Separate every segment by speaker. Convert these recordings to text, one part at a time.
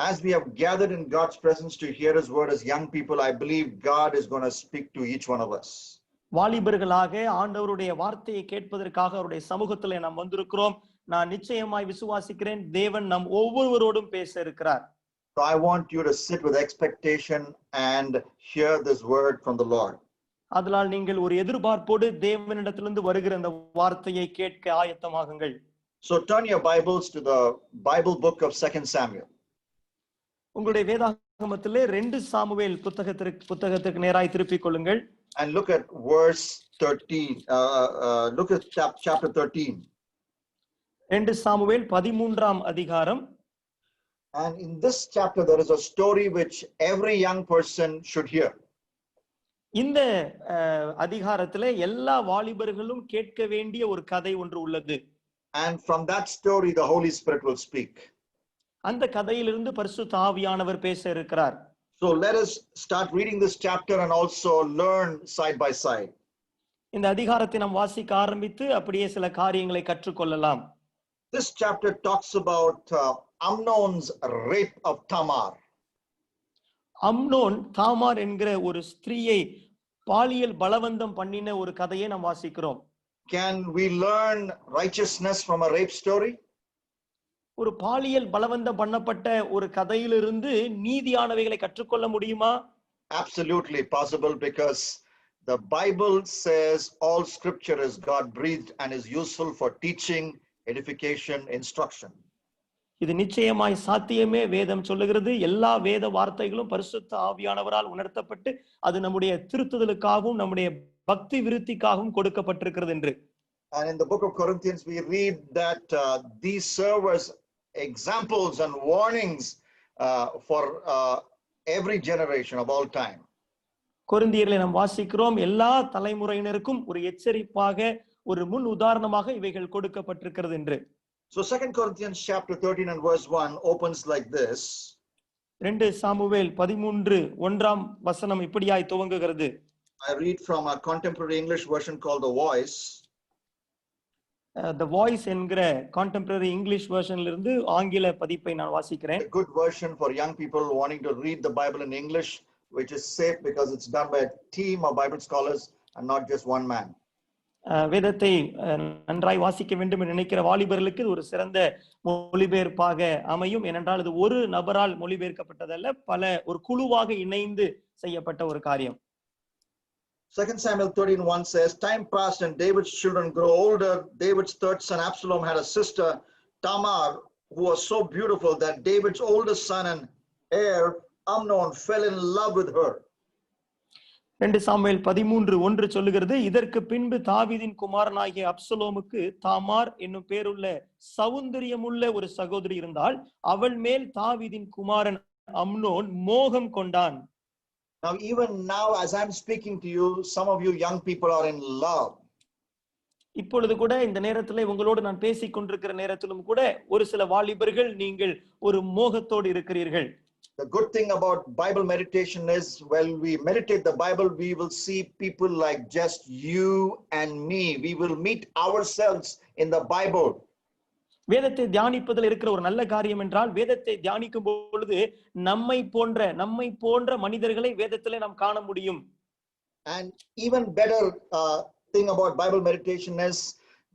Speaker 1: as we have gathered in God's presence to hear his word as young people, I believe God is going to speak to each one of us.
Speaker 2: வாலிபர்களாக ஆண்டவருடைய வார்த்தையை கேட்பதற்காக அவருடைய சமூகத்திலே நாம் வந்திருக்கிறோம். நான் நிச்சயமாய் விசுவாசிக்கிறேன் தேவன் நம் ஒவ்வொருவரோடும் பேச இருக்கிறார்.
Speaker 1: So I want you to sit with expectation and hear this word from the Lord.
Speaker 2: அதனால் நீங்கள் ஒரு எதிர்பார்ப்போடு தேவனிடத்திலிருந்து வருகிற அந்த வார்த்தையை கேட்க ஆயத்தமாகுங்கள்.
Speaker 1: So turn your Bibles to the Bible book of 2 Samuel.
Speaker 2: உங்களுடைய வேதாகமத்திலே 2 சாமுவேல் புத்தகத்திற்கு நேராய் திருப்பிக் கொள்ளுங்கள்.
Speaker 1: And look at verse 13. Look at chapter 13.
Speaker 2: 2 Samuel 13ஆம் அதிகாரம்.
Speaker 1: And in this chapter there is a story which every young person should hear.
Speaker 2: இந்த அதிகாரத்திலே எல்லா வாலிபர்களும் கேட்க வேண்டிய ஒரு கதை ஒன்று உள்ளது.
Speaker 1: And from that story the Holy Spirit will speak.
Speaker 2: அந்த கதையிலிருந்து பரிசுத்த ஆவியானவர் பேச இருக்கிறார்.
Speaker 1: So let us start reading this chapter and also learn side by side.
Speaker 2: இந்த அதிகாரத்தை நாம் வாசிக்க ஆரம்பித்து அப்படியே சில காரியங்களை கற்றுக்கொள்ளலாம்.
Speaker 1: This chapter talks about Amnon's rape of Tamar.
Speaker 2: Amnon Tamar என்கிற ஒரு ஸ்திரீயை பாலியல் பலவந்தம் பண்ணின ஒரு கதையை நாம் வாசிக்கிறோம்.
Speaker 1: Can we learn righteousness from a rape story?
Speaker 2: ஒரு பாலியல் பலவந்தம் பண்ணப்பட்ட ஒரு கதையிலிருந்து நீதியானவைகளை கற்றுக்கொள்ள முடியுமா?
Speaker 1: Absolutely possible, because the Bible says all scripture is God breathed and is useful for teaching, edification, instruction.
Speaker 2: இது நிச்சயமாய் சாத்தியமே. வேதம் சொல்லுகிறது எல்லா வேத வார்த்தைகளும் பரிசுத்த ஆவியானவரால் உணர்த்தப்பட்டு அது நம்முடைய திருத்துதலுக்காகவும் நம்முடைய பக்தி விருத்திக்காகவும் கொடுக்கப்பட்டிருக்கிறது என்று.
Speaker 1: And in the book of Corinthians we read that these serve as examples and warnings for every generation of all time.
Speaker 2: கொரிந்தியரிலே நாம் வாசிக்கிறோம் எல்லா தலைமுறையினருக்கும் ஒரு எச்சரிப்பாக ஒரு முன் உதாரணமாக இவைகள் கொடுக்கப்பட்டிருக்கிறது என்று.
Speaker 1: So 2 Corinthians chapter 13 and verse 1 opens like this.
Speaker 2: 2 Samuel 13:1 வசனம் இப்படியாய் துவங்குகிறது.
Speaker 1: I read from a contemporary English version called The Voice.
Speaker 2: The Voice என்கிற contemporary English versionல இருந்து ஆங்கில பதிப்பை நான் வாசிக்கிறேன்.
Speaker 1: A good version for young people wanting to read the Bible in English, which is safe because it's done by a team of Bible scholars and not just one man.
Speaker 2: வேதத்தை நன்றாய் வாசிக்க வேண்டும் என்று நினைக்கிற வாலிபர்களுக்கு ஒரு சிறந்த மொழிபெயர்ப்பாக அமையும். ஏனென்றால் இது ஒரு நபரால் மொழிபெயர்க்கப்பட்டதல்ல, ஒரு குழுவாக இணைந்து செய்யப்பட்ட ஒரு காரியம்.
Speaker 1: 2 Samuel 13:1 says, time passed and David's children grew older. David's third son Absalom had a sister, Tamar, who was so beautiful that David's oldest son and heir Amnon fell in love with her.
Speaker 2: 2 Samuel 13:1 சொல்லுகிறது, இதற்கு பின்பு தாவீதின் குமாரனாகிய அப்சலோமுக்கு தாமார் என்னும் பேருள்ள சௌந்தரியமுள்ள ஒரு சகோதரி இருந்தால் அவள் மேல் தாவீதின் குமாரன் அம்னோன் மோகம் கொண்டான்.
Speaker 1: Now even now as I'm speaking to you, some of you young people are in love.
Speaker 2: இப்பொழுது கூட இந்த நேரத்திலே உங்களோடு நான் பேசிக் கொண்டிருக்கிற நேரத்திலும் கூட ஒரு சில வாலிபர்கள் நீங்கள் ஒரு மோகத்தோடு இருக்கிறீர்கள்.
Speaker 1: The good thing about Bible meditation is when we meditate the Bible, we will see people like just you and me. We will meet ourselves in the Bible.
Speaker 2: வேதத்தை தியானிப்பதில் இருக்கிற ஒரு நல்ல காரியம் என்றால் வேதத்தை தியானிக்கும் பொழுது நம்மை போன்ற மனிதர்களை வேதத்திலே நாம் காண முடியும்.
Speaker 1: And even better thing about Bible meditation is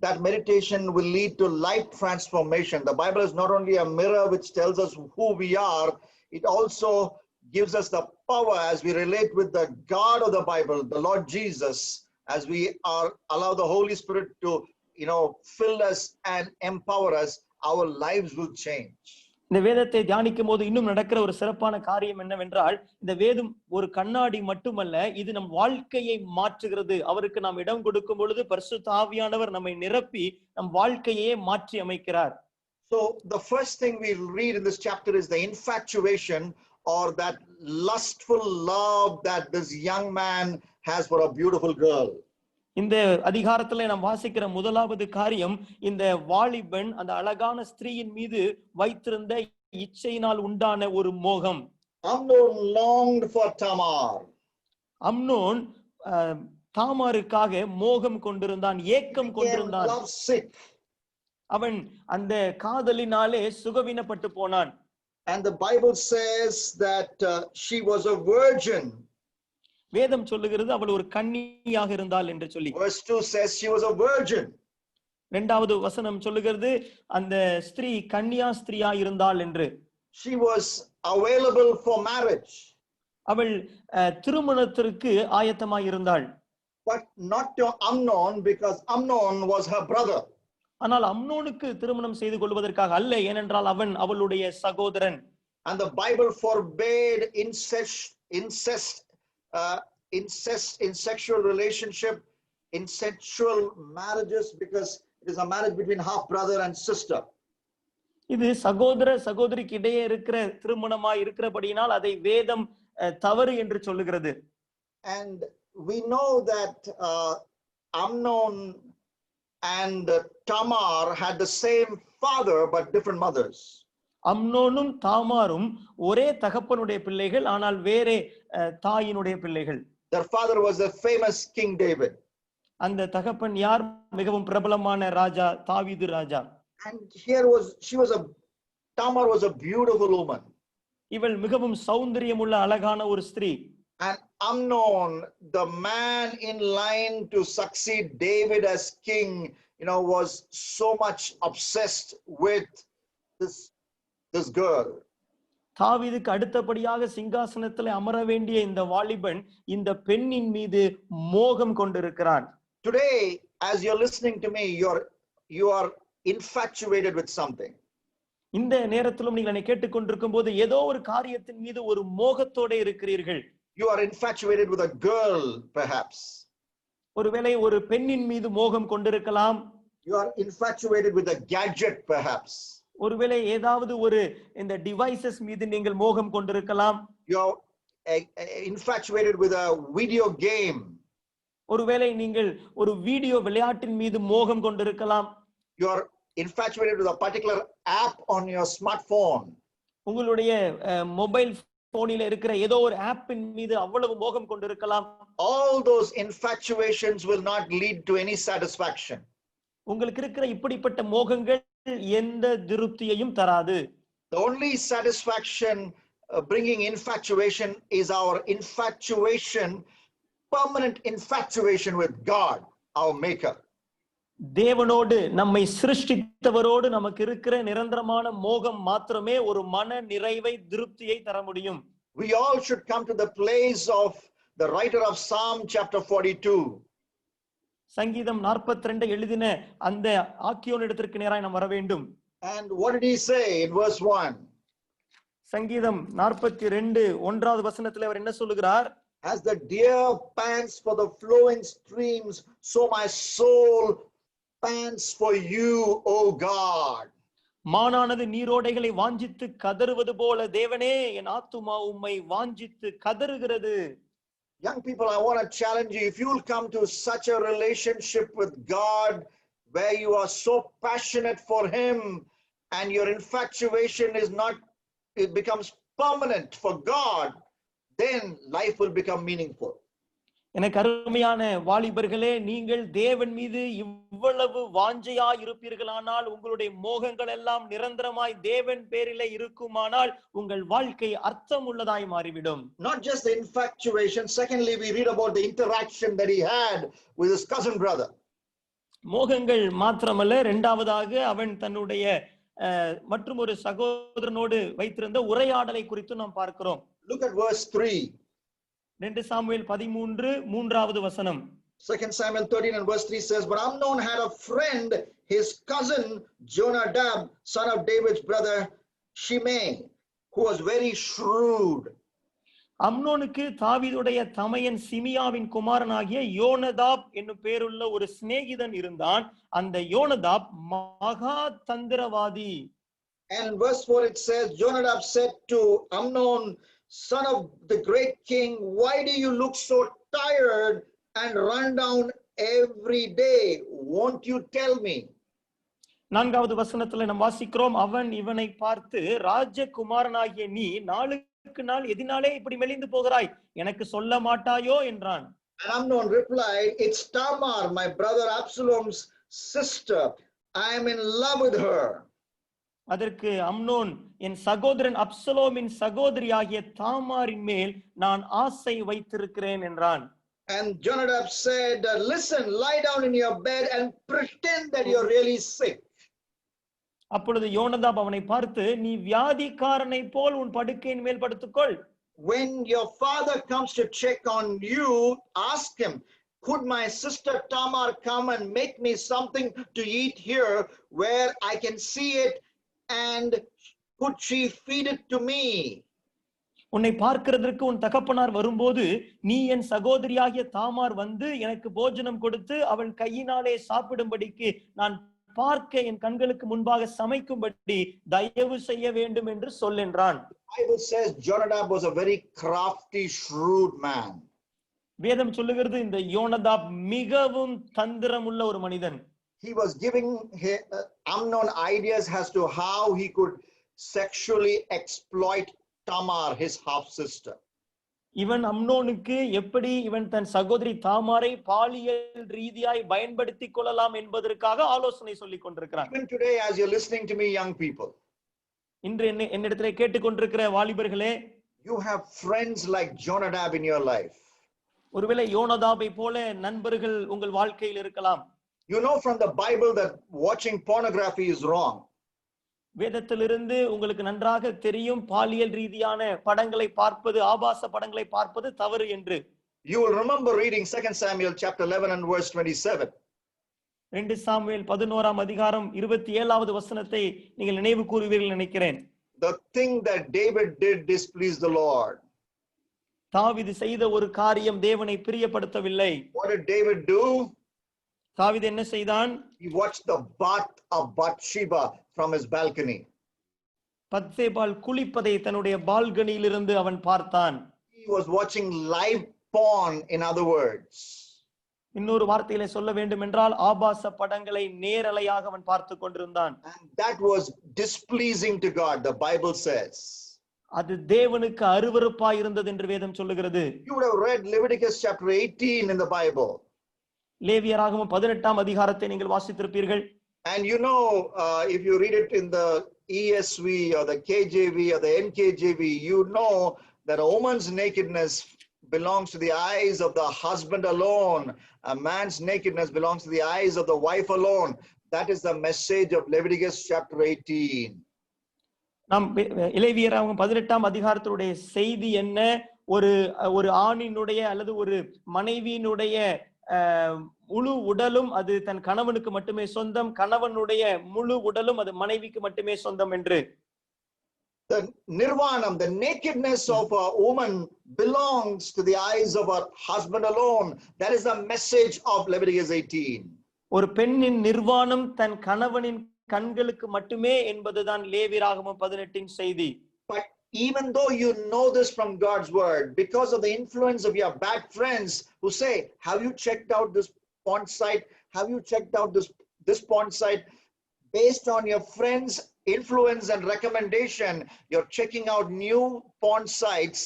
Speaker 1: that meditation will lead to life transformation. The Bible is not only a mirror which tells us who we are, it also gives us the power as we relate with the God of the Bible, the Lord Jesus, as we allow the Holy Spirit to, fill us and empower us, our lives will change.
Speaker 2: இந்த வேதத்தை தியானிக்கும் போது இன்னும் நடக்கிற ஒரு சிறப்பான காரியம் என்னவென்றால், இந்த வேதம் ஒரு கண்ணாடி மட்டுமல்ல, இது நம் வாழ்க்கையை மாற்றுகிறது. அவருக்கு நாம் இடம் கொடுக்கும் பொழுது பரிசுத்த ஆவியானவர் நம்மை நிரப்பி நம் வாழ்க்கையே மாற்றி அமைக்கிறார்.
Speaker 1: So the first thing we'll read in this chapter is the infatuation or that lustful love that this young man has for a beautiful girl.
Speaker 2: இந்த அதிகாரத்திலே நாம் வாசிக்கிற முதலாவது காரியம், இந்த வாலிபன் அந்த அழகான ஸ்திரீயின் மீது வைத்திருந்த இச்சையினால் உண்டான ஒரு மோகம்.
Speaker 1: Amnon longed for Tamar.
Speaker 2: Amnon தாமாருக்காக மோகம் கொண்டிருந்தான், ஏக்கம் கொண்டிருந்தான். அவன் அந்த காதலினாலே சுகவீனப்பட்டு போனான்.
Speaker 1: And the Bible says that she was a virgin.
Speaker 2: வேதம் சொல்லுகிறது அவள் ஒரு கன்னியாக இருந்தாள் என்று சொல்லி.
Speaker 1: Verse 2 says she was a virgin.
Speaker 2: இரண்டாவது வசனம் சொல்லுகிறது அந்த ஸ்திரீ கன்னியா ஸ்திரீயா இருந்தாள் என்று.
Speaker 1: She was available for marriage.
Speaker 2: அவள் திருமணத்திற்கு ஆயத்தமாய் இருந்தாள்.
Speaker 1: But not to Amnon, because Amnon was her brother.
Speaker 2: ஆனால் அம்னோனுக்கு திருமணம் செய்து கொள்வதற்காக அல்ல, ஏனென்றால் அவன் அவளுடைய சகோதரன்.
Speaker 1: And the Bible forbade incest in sexual relationship, in sexual marriages, because it is a marriage between half brother and sister.
Speaker 2: இது சகோதர சகோதரிக்கு இடையே இருக்கிற திருமணமாய் இருக்கிறபடியினால் அதை வேதம் தவறு என்று சொல்லுகிறது.
Speaker 1: And we know that Amnon and Tamar had the same father but different mothers.
Speaker 2: அம்னோனும் தாமாரும் ஒரே தகப்பனுடைய பிள்ளைகள், ஆனால் வேறே தாயினுடைய பிள்ளைகள்.
Speaker 1: Their father was the famous King David.
Speaker 2: அந்த தகப்பன் யார்? மிகவும் பிரபலமான ராஜா தாவீது ராஜா.
Speaker 1: And Tamar was a beautiful woman.
Speaker 2: இவள் மிகவும் சௌந்தரியமுள்ள அழகான ஒரு ஸ்திரீ.
Speaker 1: And Amnon, the man in line to succeed David as king, was so much obsessed with this girl.
Speaker 2: தாவீதுக்கு அடுத்தபடியாக சிங்காசனத்தில் அமர வேண்டிய இந்த வாலிபன் இந்த பெண்ணின் மீது மோகம் கொண்டிருக்கிறான்.
Speaker 1: Today, as you're listening to me, you are infatuated with something.
Speaker 2: இந்த நேரத்திலும் நீங்கள் என்னை கேட்டுக்கொண்டிருக்கும் போது ஏதோ ஒரு காரியத்தின் மீது ஒரு மோகத்தோட இருக்கிறீர்கள்.
Speaker 1: You are infatuated with a girl, perhaps.
Speaker 2: ஒருவேளை ஒரு பெண்ணின் மீது மோகம் கொண்டிருக்கலாம்.
Speaker 1: You are infatuated with a gadget, perhaps.
Speaker 2: ஒருவேளை ஏதாவது ஒரு இந்த டிவைசஸ் மீது நீங்கள் மோகம் கொண்டிருக்கலாம்.
Speaker 1: You are infatuated with a video game.
Speaker 2: ஒருவேளை நீங்கள் ஒரு வீடியோ விளையாட்டின் மீது மோகம் கொண்டிருக்கலாம்.
Speaker 1: You are infatuated with a particular app on your smartphone.
Speaker 2: உங்களுடைய மொபைல் போனில இருக்கிற ஏதோ ஒரு ஆப்பின் மீது அவ்வளவு மோகம் கொண்டிருக்கலாம்.
Speaker 1: All those infatuations will not lead to any satisfaction.
Speaker 2: உங்களுக்கு இருக்கிற இப்படிப்பட்ட மோகங்கள் எந்த திருப்தியையும் தராது.
Speaker 1: The only satisfaction bringing infatuation is our infatuation, permanent infatuation with God, our maker.
Speaker 2: தேவனோடு நம்மை சிருஷ்டித்தவரோடு நமக்கு இருக்கிற நிரந்தரமான மோகம் மாத்திரமே ஒரு மன நிறைவை திருப்தியை தர முடியும்.
Speaker 1: We all should come to the place of the writer of Psalm chapter 42.
Speaker 2: சங்கீதம் 42 எழுதின அந்த ஆக்கியோனிடத்திற்கு நேராய் நாம் வர வேண்டும்.
Speaker 1: And what did he say in verse 1?
Speaker 2: சங்கீதம் 42 1வது வசனத்தில் அவர் என்ன சொல்லுகிறார்?
Speaker 1: As the deer pants for the flowing streams, so my soul pants for you, O God.
Speaker 2: மானானது நீரோடைகளை வாஞ்சித்து கதறுவது போல தேவனே என் ஆத்துமா உம்மை வாஞ்சித்து கதறுகிறது.
Speaker 1: Young people, I want to challenge you. If you will come to such a relationship with God where you are so passionate for him and your infatuation it becomes permanent for God, then life will become meaningful.
Speaker 2: எனக்கு அருமையான வாலிபர்களே, நீங்கள் தேவன் மீது இவ்வளவு வாஞ்சையாய் இருப்பீர்களானால், உங்களுடைய மோகங்கள் எல்லாம் நிரந்தரமாய் தேவன் பேரிலே இருக்குமானால் உங்கள் வாழ்க்கை அர்த்தம் உள்ளதாய் மாறிவிடும்.
Speaker 1: Not just the infatuation. Secondly, we read about the interaction that he had with his cousin brother.
Speaker 2: மோகங்கள் மாத்திரமல்ல, இரண்டாவதாக அவன் தன்னுடைய மற்றும் ஒரு சகோதரனோடு வைத்திருந்த உரையாடலை குறித்து நாம் பார்க்கிறோம்.
Speaker 1: Look at verse 3.
Speaker 2: 2 சாமுவேல் 13 3வது வசனம்.
Speaker 1: 2 Samuel 13 and verse 3 says, but Amnon had a friend, his cousin Jonadab, son of David's brother Shimei, who was very shrewd.
Speaker 2: அம்னோனுக்கு தாவீதுடைய தமையன் சிமியாவின் குமாரனாகிய யோனதாப் என்னும் பேருள்ள ஒரு சிநேகிதன் இருந்தான். அந்த யோனதாப் மகா தந்திரவாதி.
Speaker 1: And verse 4 it says, Jonadab said to Amnon, son of the great king, why do you look so tired and run down every day? Won't you tell me?
Speaker 2: 4வது வசனத்துல நாம் வாசிக்கிறோம், அவன் இவனை பார்த்து, ராஜகுமாரனாகிய நீ நாளுக்கு நாள் எதினாலே இப்படி மெலிந்து போகிறாய், எனக்கு சொல்ல மாட்டாயோ என்றான்.
Speaker 1: And Amnon replied, it's Tamar, my brother Absalom's sister. I am in love with her.
Speaker 2: அதற்கு அம்னோன், என் சகோதரன் அப்சலோமின் சகோதரியாகிய தாமாரின் மேல் நான் ஆசை வைத்திருக்கிறேன் என்றான்.
Speaker 1: And Jonadab said, listen, lie down in your bed and pretend that you're really sick.
Speaker 2: அப்பொழுது யோனதாப் அவனை பார்த்து, நீ வியாதிக்காரனை போல் உன் படுக்கையின் மேல் படுத்துக்கொள்.
Speaker 1: When your father comes to check on you, ask him, could my sister Tamar come and make me something to eat here where I can see it, and could she feed it to me?
Speaker 2: உன்னை பார்க்கிறதற்கு உன் தகப்பனார் வரும்போது நீ என் சகோதரியாகிய தாமார் வந்து எனக்கு போஜனம் கொடுத்து அவள் கையினாலே சாப்பிடும்படிக்கு நான் பார்க்க என் கண்களுக்கு முன்பாக சமைக்கும்படி தயவு செய்ய வேண்டும் என்று சொல்லென்றான்.
Speaker 1: Bible says Jonadab was a very crafty, shrewd man.
Speaker 2: வேதம் சொல்லுகிறது இந்த யோனதாப் மிகவும் தந்திரமுள்ள ஒரு மனிதன்.
Speaker 1: He was giving Amnon ideas as to how he could sexually exploit Tamar, his half sister.
Speaker 2: இவன் அம்னோனுக்கு எப்படி இவன் தன் சகோதரி தாமாரை பாலியல் ரீதியாய் பயன்படுத்திக் கொள்ளலாம் என்பதற்காக ஆலோசனை சொல்லிக் கொண்டிருக்கிறான்.
Speaker 1: Even today, as you're listening to me, young people,
Speaker 2: இன்று என்னிடத்திலே கேட்டுக்கொண்டிருக்கிற வாலிபர்களே,
Speaker 1: you have friends like Jonadab in your life.
Speaker 2: ஒருவேளை யோனதாபை போல நண்பர்கள் உங்கள் வாழ்க்கையில் இருக்கலாம்.
Speaker 1: You know from the Bible that watching pornography is wrong.
Speaker 2: வேதத்திலிருந்து உங்களுக்கு நன்றாக தெரியும் பாலியல் ரீதியான படங்களை பார்ப்பது, ஆபாச படங்களை பார்ப்பது தவறு என்று.
Speaker 1: You will remember reading 2 Samuel chapter 11 and verse 27.
Speaker 2: 2 Samuel 11ஆம் அதிகாரம் 27வது வசனத்தை நீங்கள் நினைவு கூறுவீர்கள் நினைக்கிறேன்.
Speaker 1: The thing that David did displeased the Lord.
Speaker 2: தாவீது செய்த ஒரு காரியம் தேவனை பிரியப்படுத்தவில்லை.
Speaker 1: What did David do?
Speaker 2: தாவீது என்ன செய்தான்?
Speaker 1: He watched the bath of Bathsheba from his balcony.
Speaker 2: பத்சேபாள் குளிப்பதை தன்னுடைய பால்கனியிலிருந்து அவன் பார்த்தான்.
Speaker 1: He was watching live porn, in other words.
Speaker 2: இன்னொரு வார்த்தையிலே சொல்ல வேண்டும் என்றால் ஆபாச படங்களை நேரலையாக அவன் பார்த்து கொண்டிருந்தான்.
Speaker 1: And that was displeasing to God, the Bible says.
Speaker 2: அது தேவனுக்கு அருவருப்பாய் இருந்தது என்று வேதம் சொல்லுகிறது.
Speaker 1: You would have read Leviticus chapter 18 in the Bible.
Speaker 2: லேவியராகமம் 18ஆம் அதிகாரத்தை நீங்கள் வாசித்திருப்பீர்கள்.
Speaker 1: And you know, if you read it in the ESV or the KJV or the NKJV, you know that a woman's nakedness belongs to the eyes of the husband alone. A man's nakedness belongs to the eyes of the wife alone. That is the message of Leviticus chapter 18.
Speaker 2: நாம் லேவியராகமம் 18ஆம் அதிகாரத்தினுடைய செய்தி என்ன? ஒரு ஆணினுடைய அல்லது ஒரு மனைவியினுடைய முழு உடலும் அது தன் கணவனுக்கு மட்டுமே சொந்தம், கணவனுடைய முழு உடலும் அது மனைவிக்கு மட்டுமே சொந்தம் என்று.
Speaker 1: The nirvanam, the nakedness of a woman belongs to the eyes of her husband alone. That is the message of Leviticus 18.
Speaker 2: ஒரு பெண்ணின் நிர்வாணம் தன் கணவனின் கண்களுக்கு மட்டுமே என்பதுதான் லேவியராகமம் 18இன் செய்தி.
Speaker 1: But even though you know this from God's word, because of the influence of your bad friends who say, have you checked out this porn site? Have you checked out this porn site? Based on your friends' influence and recommendation, you're checking out new porn sites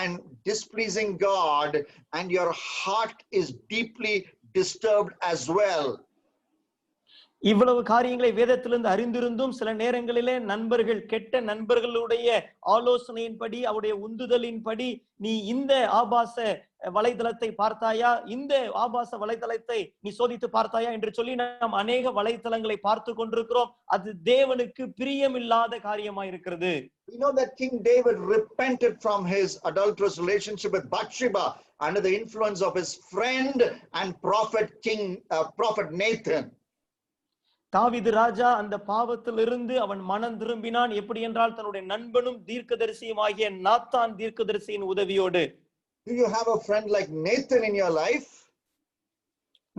Speaker 1: and displeasing God, and your heart is deeply disturbed as well.
Speaker 2: இவ்வளவு காரியங்களை வேதத்திலிருந்து அறிந்திருந்தும் சில நேரங்களிலே நண்பர்கள், கெட்ட நண்பர்களுடைய ஆலோசனையின்படி, அவருடைய உந்துதலின்படி நீ இந்த ஆபாச வலைதளத்தை பார்த்தாயா, இந்த ஆபாச வலைதளத்தை நீ சோதித்து பார்த்தாயா என்று சொல்லி நாம் அநேக வலைதளங்களை பார்த்து கொண்டிருக்கிறோம். அது தேவனுக்கு பிரியமில்லாத காரியமாய் இருக்கிறது.
Speaker 1: We know that King David repented from his adulterous relationship with Bathsheba under the influence of his friend and prophet Nathan.
Speaker 2: தாவீது ராஜா அந்த பாவத்திலிருந்து அவன் மனம் திரும்பினான். எப்படி என்றால் தன்னுடைய நண்பனும் தீர்க்கதரிசியுமாகிய நாத்தான் தீர்க்கதரிசியின் உதவியோடு.
Speaker 1: Do you have a friend like Nathan in your life?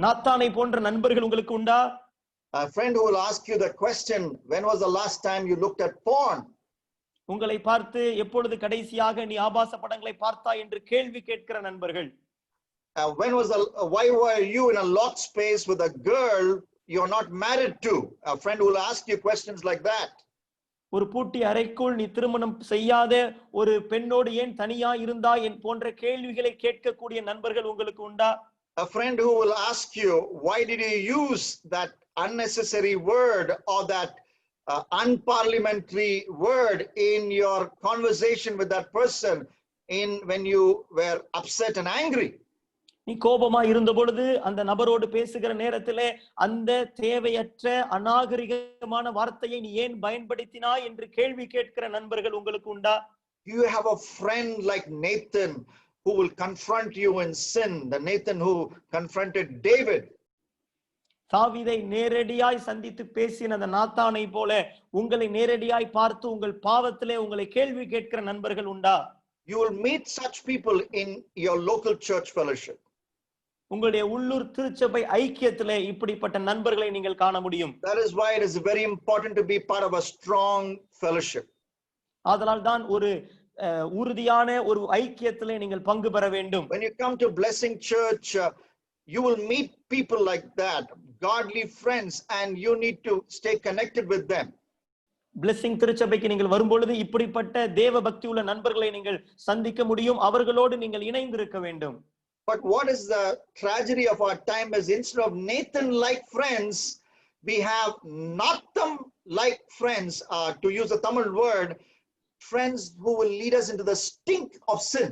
Speaker 2: நாத்தானை போன்ற நண்பர்கள் உங்களுக்கு உண்டா?
Speaker 1: A friend who will ask you the question, when was the last time you looked at porn?
Speaker 2: உங்களை பார்த்து எப்பொழுது கடைசியாக நீ ஆபாச படங்களை பார்த்தாய் என்று கேள்வி கேட்கிற நண்பர்கள்.
Speaker 1: Why were you in a locked space with a girl you're not married to? A friend will ask you questions like that.
Speaker 2: ஒரு பூட்டி அறைக்குள் நீ திருமணம் செய்யாத ஒரு பெண்ணோடு ஏன் தனியா இருந்தாய் என் போன்ற கேள்விகளை கேட்கக்கூடிய நண்பர்கள் உங்களுக்கு உண்டா?
Speaker 1: A friend who will ask you, why did you use that unnecessary word or that unparliamentary word in your conversation with that person when you were upset and angry.
Speaker 2: நீ கோபமா இருந்த பொழுது அந்த நபரோடு பேசுகிற நேரத்திலே அந்த தேவையற்ற அநாகரிகமான வார்த்தையை நீ ஏன் பயன்படுத்தினாய் என்று கேள்வி கேட்கிற நண்பர்கள் உங்களுக்கு உண்டா?
Speaker 1: You have a friend like Nathan who will confront you in sin, the Nathan who confronted David.
Speaker 2: தாவீதை நேரடியாய் சந்தித்து பேசின அந்த நாத்தானை போல உங்களை நேரடியாய் பார்த்து உங்கள் பாவத்திலே உங்களை கேள்வி கேட்கிற நண்பர்கள் உண்டா?
Speaker 1: You will meet such people in your local church fellowship.
Speaker 2: உங்களுடைய உள்ளூர் திருச்சபை ஐக்கியத்திலே இப்படிப்பட்ட நண்பர்களை நீங்கள் காண முடியும்.
Speaker 1: That is why it is very important to be part of a strong fellowship.
Speaker 2: ஆதலால் தான் ஒரு உறுதியான ஒரு ஐக்கியத்திலே நீங்கள் பங்கு பெற வேண்டும்.
Speaker 1: When you come to Blessing Church, you will meet people like that, godly friends, and you need to stay connected with them.
Speaker 2: Blessing திருச்சபைக்கு நீங்கள் வரும்பொழுது இப்படிப்பட்ட தேவ பக்தி உள்ள நண்பர்களை நீங்கள் சந்திக்க முடியும். அவர்களோடு நீங்கள் இணைந்து இருக்க வேண்டும்.
Speaker 1: But what is the tragedy of our time is instead of Nathan-like friends, we have Natham-like friends, to use a Tamil word, friends who will lead us into the stink of sin.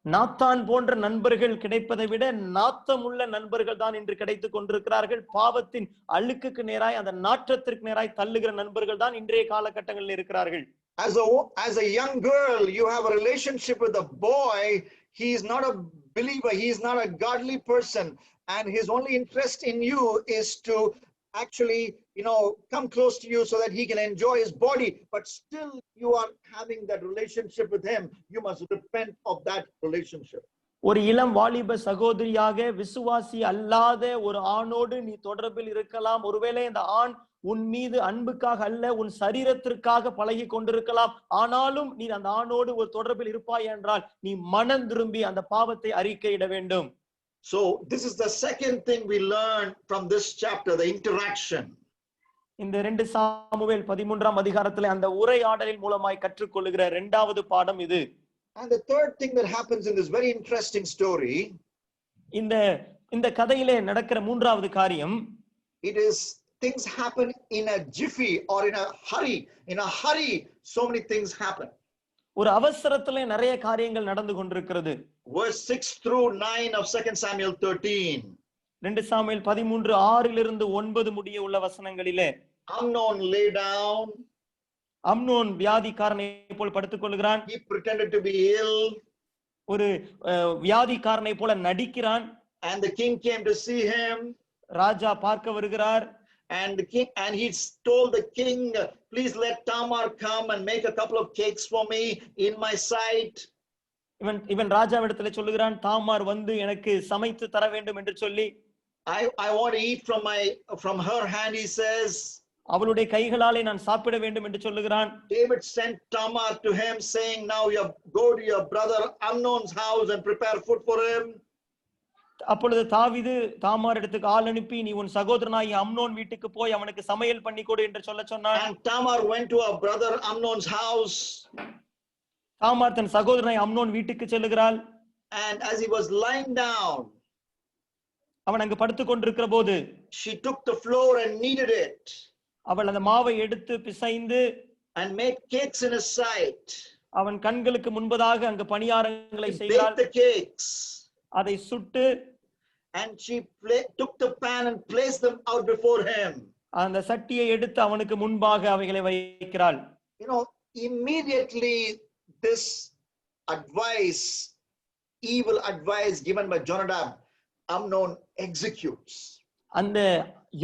Speaker 2: Nathan போன்ற நண்பர்கள் கிடைப்பதை விட நாத்தம் உள்ள நண்பர்கள் தான் இன்று கிடைத்துக் கொண்டிருக்கிறார்கள். பாவத்தின் அழுக்குக்கு நேராய் அந்த நாற்றத்திற்கு நேராய் தள்ளுகிற நண்பர்கள் தான் இன்றைய காலகட்டங்களில் இருக்கிறார்கள்.
Speaker 1: As a young girl, you have a relationship with a boy. He is not a believer, he is not a godly person, and his only interest in you is to actually come close to you so that he can enjoy his body, but still you are having that relationship with him. You must repent of that relationship.
Speaker 2: ஒரு இளம் வாலிப சகோதரியாக விசுவாசி அல்லாத ஒரு ஆணோடு நீ தொடர்பில் இருக்கலாம். ஒருவேளை இந்த ஆண் உன் மீது அன்புக்காக அல்ல உன் சரீரத்திற்காக பழகி கொண்டிருக்கலாம். ஆனாலும் நீ அந்த ஆணோடு ஒரு தொடர்பில் இருப்பாய் என்றால் நீ மனம் திரும்பி அந்த பாவத்தை அறிக்கையிட வேண்டும்.
Speaker 1: So this is the second thing we learn from this chapter, the interaction.
Speaker 2: இந்த 2 சாமுவேல் 13ஆம் அதிகாரத்திலே அந்த உரையாடலின் மூலமாய் கற்றுக்கொள்ளுகிற இரண்டாவது பாடம் இது.
Speaker 1: And the third thing that happens in this very interesting story,
Speaker 2: இந்த கதையிலே நடக்கிற மூன்றாவது காரியம்,
Speaker 1: it is things happen in a jiffy or in a hurry. In a hurry, so many things happen.
Speaker 2: ஒரு அவசரத்திலே நிறைய காரியங்கள் நடந்து கொண்டிருக்கிறது.
Speaker 1: Verse 6 through 9 of 2 Samuel 13.
Speaker 2: 2 Samuel 13 6 9 முடிய உள்ள வசனங்களிலே
Speaker 1: Amnon lay down.
Speaker 2: அம்னோன் வியாதிக்காரனை போல் படுத்துக் கொள்கிறான்.
Speaker 1: He pretended to be ill.
Speaker 2: ஒரு வியாதிக்காரனை போல நடிக்கிறான்.
Speaker 1: And the king came to see him.
Speaker 2: ராஜா பார்க்க வருகிறார்.
Speaker 1: And he told the king, please let Tamar come and make a couple of cakes for me in my sight.
Speaker 2: இவன் ராஜாவிடத்திலே சொல்லுகிறான், தாமார் வந்து எனக்கு சமைத்து தர வேண்டும் என்று சொல்லி,
Speaker 1: I want to eat from her hand, he says.
Speaker 2: அவளுடைய கைகளாலே நான் சாப்பிட வேண்டும் என்று சொல்லுகிறான்.
Speaker 1: David sent Tamar to him saying, now you go to your brother Amnon's house and prepare food for him.
Speaker 2: அப்பொழுது தாவீது தாமார் இடத்துக்கு ஆள் அனுப்பி நீ உன் சகோதரனாகிய அம்னோன் வீட்டுக்கு போய் அவனுக்கு சமையல் பண்ணி கொடு என்று சொன்னான்.
Speaker 1: And Tamar went to her brother Amnon's house.
Speaker 2: Tamar தன் சகோதரனாய் அம்னோன் வீட்டுக்கு செல்லுகிறாள்.
Speaker 1: And as he was lying down,
Speaker 2: அவன் அங்கு படுத்துக் கொண்டிருக்கிற போது
Speaker 1: she took the flour and kneaded it.
Speaker 2: அவள் அந்த மாவை எடுத்து பிசைந்து
Speaker 1: and made cakes in his sight.
Speaker 2: அவன் கண்களுக்கு முன்பதாக அங்கு பணியாரங்களை செய்தாள்.
Speaker 1: Baked the cakes.
Speaker 2: அதை சுட்டு
Speaker 1: and she took the pan and placed them out before him.
Speaker 2: அந்த சட்டியை எடுத்து அவனுக்கு முன்பாக அவைகளை வைக்கிறாள்.
Speaker 1: Immediately this advice, evil advice given by Jonadab, Amnon executes.
Speaker 2: அந்த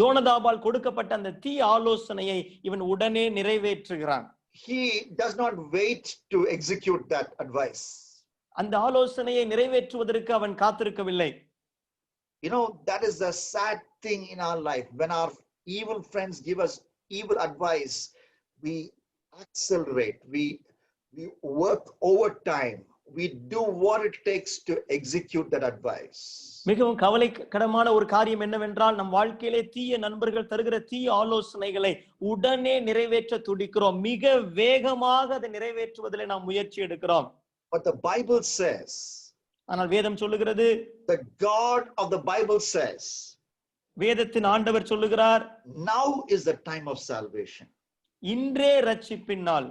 Speaker 2: யோனதாபால் கொடுக்கப்பட்ட அந்த தீ ஆலோசனையை இவன் உடனே நிறைவேற்றுகிறான்.
Speaker 1: He does not wait to execute that advice.
Speaker 2: அந்த ஆலோசனையை நிறைவேற்றுவதற்கு அவன் காத்திருக்கவில்லை.
Speaker 1: That is the sad thing in our life. When our evil friends give us evil advice, we accelerate, we work overtime, we do what it takes to execute that advice.
Speaker 2: மிகவும் கவலைக்கிடமான ஒரு காரியம் என்னவென்றால் நம் வாழ்க்கையிலே தீய நண்பர்கள் தருகிற தீய ஆலோசனைகளை உடனே நிறைவேற்ற துடிக்கிறோம். மிக வேகமாக அதை நிறைவேற்றுவதிலே நாம் முயற்சி எடுக்கிறோம்.
Speaker 1: But the Bible says,
Speaker 2: ஆனால் வேதம் சொல்லுகிறது,
Speaker 1: the God of the Bible says,
Speaker 2: வேதத்தின் ஆண்டவர் சொல்லுகிறார்,
Speaker 1: now is the time of salvation.
Speaker 2: இன்றே ரட்சிப்பின் நாள்.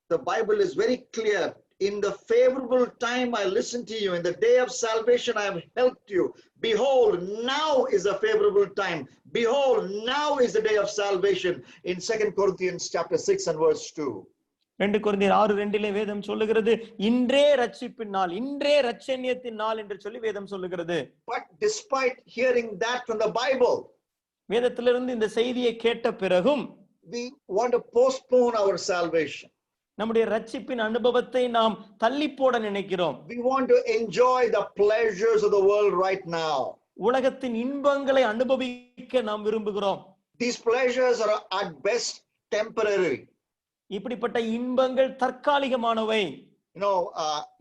Speaker 1: The Bible is very clear. In the favorable time I listened to you, in the day of salvation I have helped you. Behold, now is a favorable time. Behold, now is the day of salvation. In 2 Corinthians chapter 6 and verse 2.
Speaker 2: 2 கொரிந்தியர் 6:2 வேதம் சொல்லுகிறது, இன்றே ரட்சிப்பின் நாள், இன்றே ரட்சண்யத்தின் நாள் என்று சொல்லி வேதம் சொல்லுகிறது.
Speaker 1: But despite hearing that from the Bible,
Speaker 2: வேதத்திலிருந்து இந்த செய்தியை கேட்ட பிறகும்
Speaker 1: we want to postpone our salvation.
Speaker 2: நம்முடைய ரட்சிப்பின் அனுபவத்தை நாம் தள்ளி போட நினைக்கிறோம்.
Speaker 1: We want to enjoy the pleasures of the world right now.
Speaker 2: உலகத்தின் இன்பங்களை அனுபவிக்க நாம் விரும்புகிறோம்.
Speaker 1: These pleasures are at best temporary.
Speaker 2: இப்படிப்பட்ட இன்பங்கள் தற்காலிகமானவை.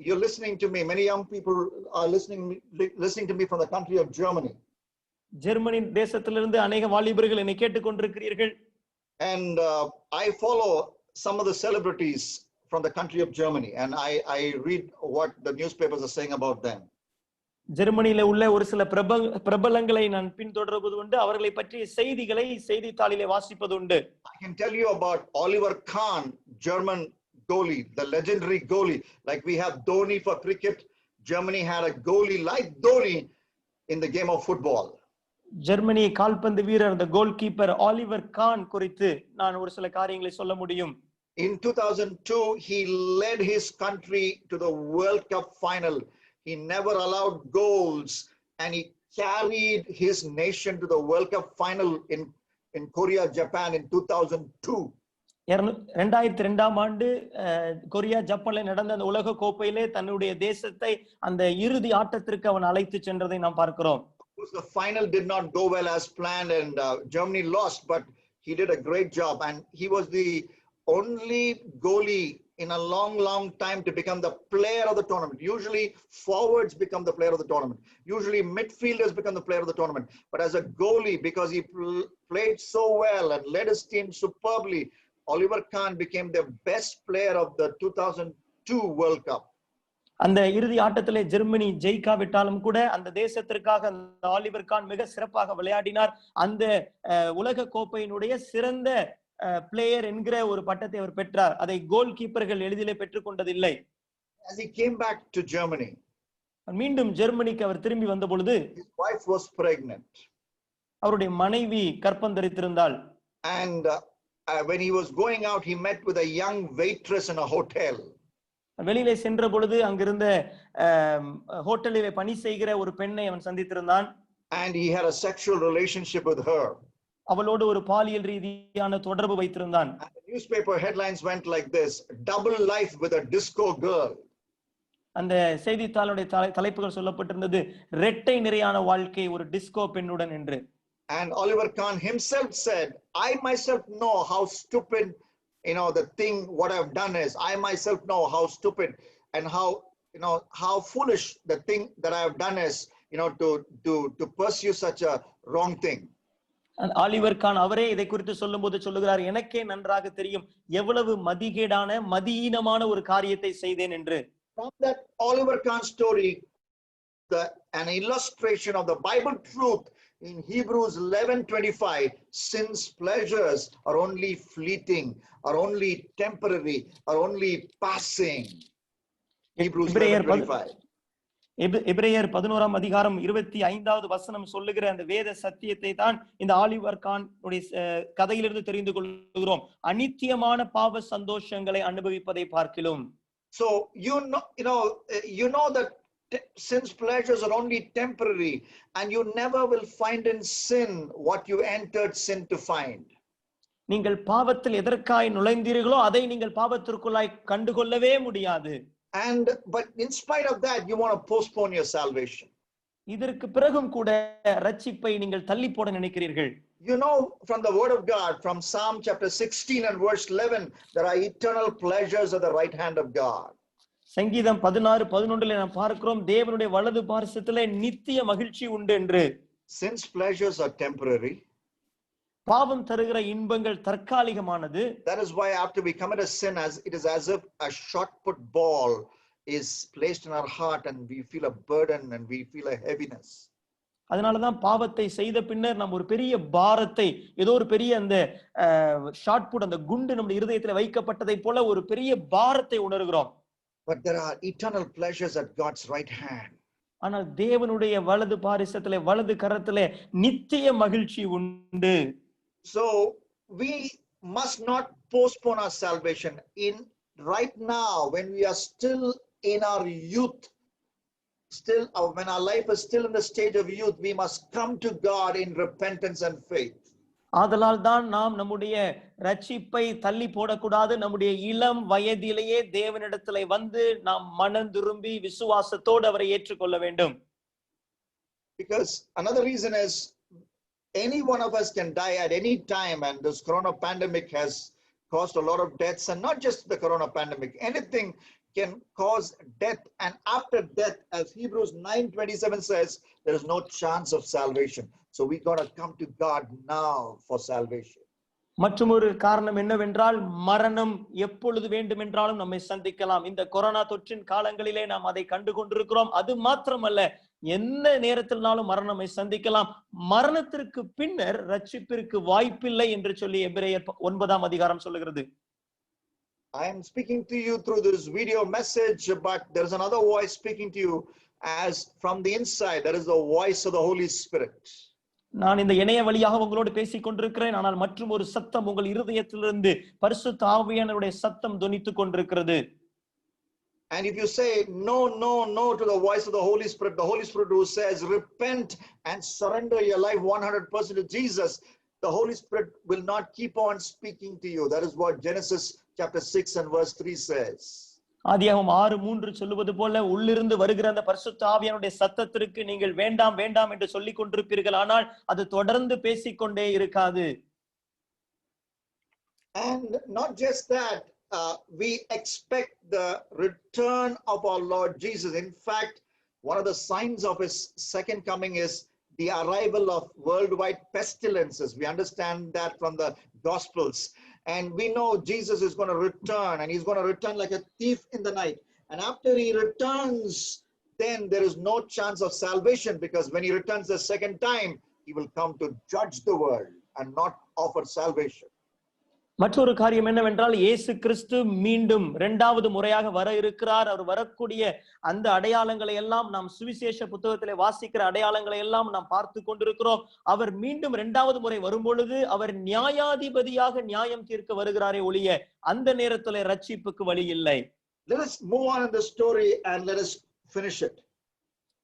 Speaker 1: You're listening to me. Many young people are listening to me from the country of Germany.
Speaker 2: Germany தேசத்திலிருந்து அநேக வாலிபர்கள் என்னை கேட்டுக்கொண்டிருக்கிறீர்கள்.
Speaker 1: And I follow some of the celebrities from the country of Germany, and I read what the newspapers are saying about them.
Speaker 2: ஜெர்மனியில உள்ள ஒரு சில பிரபலங்களை நான் பின்தொடர்வது உண்டு. அவர்களை பற்றிய செய்திகளை செய்தித்தாளிலே வாசிப்பது உண்டு.
Speaker 1: I can tell you about Oliver Kahn, German goalie, the legendary goalie. Like we have Dhoni for cricket, Germany had a goalie like Dhoni in the game of football.
Speaker 2: Germany கால்பந்து வீரர் அந்த கோல் கீப்பர் ஆலிவர் கான் குறித்து நான் ஒரு சில காரியங்களை சொல்ல முடியும்.
Speaker 1: In 2002 he led his country to the World Cup final. He never allowed goals and he carried his nation to the World Cup final in Korea, Japan in 2002.
Speaker 2: 2002ஆம் ஆண்டு Korea ஜப்பான்ல நடந்த அந்த உலக கோப்பையிலே தன்னுடைய தேசத்தை அந்த இறுதி ஆட்டத்திற்கு அவன் அழைத்து சென்றதை நாம் பார்க்கிறோம்.
Speaker 1: The final did not go well as planned and Germany lost, but he did a great job and he was the only goalie in a long time to become the player of the tournament. Usually forwards become the player of the tournament. Usually midfielders become the player of the tournament. But as a goalie, because he played so well and led his team superbly, Oliver Kahn became the best player of the 2002 World Cup.
Speaker 2: அந்த இறுதி ஆட்டத்திலே Germany ஜெயிக்காவிட்டாலும் கூட அந்த தேசத்திற்காக அந்த Oliver Khan மிக சிறப்பாக விளையாடினார். அந்த உலக கோப்பையினுடைய சிறந்த பிளேயர் என்கிற ஒரு பட்டத்தை அவர் பெற்றார். அதை கோல் கீப்பர்கள் எளிதிலே பெற்றுக் கொண்டதில்லை.
Speaker 1: As he came back to Germany,
Speaker 2: மீண்டும் ஜெர்மனிக்கு அவர் திரும்பி வந்த பொழுது
Speaker 1: his wife was pregnant.
Speaker 2: அவருடைய மனைவி கர்ப்பம் தரித்திருந்தாள்.
Speaker 1: And when he was going out, he met with a young waitress in a hotel.
Speaker 2: வெளியிலே சென்ற பொழுது அங்கிருந்த ஹோட்டலிலே பணி செய்கிற ஒரு பெண்ணை அவன் சந்தித்திருந்தான்.
Speaker 1: And he had a sexual relationship with her.
Speaker 2: அவளோடு ஒரு பாலியல் ரீதியான தொடர்பு வைத்திருந்தான்.
Speaker 1: The newspaper headlines went like this: double life with a disco girl.
Speaker 2: அந்த செய்தித்தாளுடைய தலைப்புகள் சொல்லப்பட்டிருந்தது, இரட்டை நிறையான வாழ்க்கை ஒரு டிஸ்கோ பெண்ணுடன் என்று.
Speaker 1: And Oliver Kahn himself said, I myself know how stupid the thing what I've done is. I myself know how stupid and how foolish the thing that I have done is, to pursue such a wrong thing.
Speaker 2: Oliver Kahn அவரே இதை குறித்து சொல்லும்போது சொல்லுகிறார், எனக்கே நன்றாக தெரியும் எவ்வளவு மதிகேடான மதியீனமான ஒரு காரியத்தை செய்தேன் என்று.
Speaker 1: From that Oliver Kahn story, an illustration of the Bible truth in Hebrews 11:25, sin's pleasures are only fleeting, are only temporary, are only passing. Hebrews 11:25.
Speaker 2: எபிரேயர் 11ஆம் அதிகாரம் 25வது வசனம் சொல்லுகிற அந்த வேத சத்தியத்தை தான் இந்த ஆலிவர் கான் உடைய கதையிலிருந்து தெரிந்து கொள்கிறோம். அநித்தியமான பாவ சந்தோஷங்களை அனுபவிப்பதை பார்க்கிறோம்.
Speaker 1: So you know that sin's pleasures are only temporary, and you never will find in sin what you entered sin to find.
Speaker 2: நீங்கள் பாவத்தில் எதற்காய் நுழைந்தீர்களோ அதை நீங்கள் பாவத்திற்குள்ளாய் கண்டுகொள்ளவே முடியாது.
Speaker 1: But in spite of that, you want to postpone your salvation.
Speaker 2: இதற்கு பிறகும் கூட ரட்சிப்பை நீங்கள் தள்ளி போட நினைக்கிறீர்கள்.
Speaker 1: From the word of God, from Psalm chapter 16 and verse 11, there are eternal pleasures at the right hand of God.
Speaker 2: சங்கீதம் 16:11 நாம் பார்க்கிறோம், தேவனுடைய வலது பார்சத்திலே நித்திய மகிழ்ச்சி உண்டு என்று.
Speaker 1: Since pleasures are temporary,
Speaker 2: பாவம் தருகிற இன்பங்கள் தற்காலிகமானது.
Speaker 1: That is why after we commit a sin, it is as if a shot put ball is placed in our heart and we feel a burden and we feel a heaviness.
Speaker 2: அதனாலதான் பாவத்தை செய்த பின்னர் நம்ம ஒரு பெரிய பாரத்தை, ஏதோ ஒரு பெரிய அந்த ஷார்ட் புட், அந்த குண்டு நம்முடைய இருதயத்துல வைக்கப்பட்டதை போல ஒரு பெரிய பாரத்தை உணர்கிறோம்.
Speaker 1: But there are eternal pleasures at God's right hand.
Speaker 2: ஆனால் தேவனுடைய வலது பாரிசத்திலே, வலது கரத்திலே நித்திய மகிழ்ச்சி உண்டு.
Speaker 1: So we must not postpone our salvation. In right now, when we are still in our youth, still when our life is still in the stage of youth, we must come to God in repentance and faith.
Speaker 2: ஆதலால் தான் நாம் நம்முடைய ரட்சிப்பை தள்ளி போடக்கூடாது. நம்முடைய இளம் வயதிலேயே தேவனிடத்திலே வந்து நாம் மனம் திரும்பி விசுவாசத்தோடு அவரை ஏற்றுக்கொள்ள வேண்டும்.
Speaker 1: Because another reason is any one of us can die at any time, and this corona pandemic has caused a lot of deaths, and not just the corona pandemic, anything can cause death, and after death, as Hebrews 9:27 says, there is no chance of salvation. So we got to come to God now for salvation.
Speaker 2: மற்றொரு காரணம் என்னவென்றால், மரணம் எப்பொழுது வேண்டுமென்றாலும் நம்மை சந்திக்கலாம். இந்த corona தொற்றின் காலங்களிலே நாம் அதை கண்டு கொண்டிருக்கிறோம். அது மாத்திரமல்ல, எந்த நேரத்தில்னாலும் மரணம் நம்மை சந்திக்கலாம். மரணத்திற்கு பின்னர் ரட்சிப்பிற்கு வாய்ப்பில்லை என்று சொல்லி எபிரேயர் 9ஆம் அதிகாரம் சொல்லுகிறது.
Speaker 1: I am speaking to you through this video message, but there is another voice speaking to you as from the inside. There is the voice of the Holy Spirit.
Speaker 2: நான் இந்த இணைய வழியாக உங்களோடு பேசிக் கொண்டிருக்கிறேன். ஆனால் மற்றும் ஒரு சத்தம் உங்கள் இருதயத்திலிருந்து பரிசுத்த ஆவியானவருடைய சத்தம் தொனித்துக் கொண்டிருக்கிறது.
Speaker 1: And if you say no, no, no to the voice of the Holy Spirit who says repent and surrender your life 100% to Jesus, the Holy Spirit will not keep on speaking to you. That is what Genesis chapter 6 and verse 3 says.
Speaker 2: ஆதியாகமம் 6:3 சொல்லுவது போல, உள்ளிருந்து வருகிற அந்த பரிசுத்த ஆவியானுடைய சத்தத்திற்கு நீங்கள் வேண்டாம் வேண்டாம் என்று சொல்லிக் கொண்டிருப்பீர்கள், ஆனால் அது தொடர்ந்து பேசிக்கொண்டே இருக்காது.
Speaker 1: And not just that, we expect the return of our Lord Jesus. In fact, one of the signs of his second coming is the arrival of worldwide pestilences. We understand that from the Gospels. And we know Jesus is going to return, and he's going to return like a thief in the night. And after he returns, then there is no chance of salvation, because when he returns the second time, he will come to judge the world and not offer salvation.
Speaker 2: மற்றொரு காரியம் என்னவென்றால், இயேசு கிறிஸ்து மீண்டும் இரண்டாவது முறையாக வர இருக்கிறார். அவர் வரக்கூடிய அந்த அடையாளங்களை எல்லாம் நாம் சுவிசேஷ புத்தகத்திலே வாசிக்கிற அடையாளங்களை எல்லாம் நாம் பார்த்து கொண்டிருக்கிறோம். அவர் மீண்டும் இரண்டாவது முறை வரும்பொழுது அவர் நியாயாதிபதியாக நியாயம் தீர்க்க வருகிறாரே ஒழிய அந்த நேரத்திலே ரட்சிப்புக்கு வழி இல்லை.
Speaker 1: Let us move on in the story and let us finish it.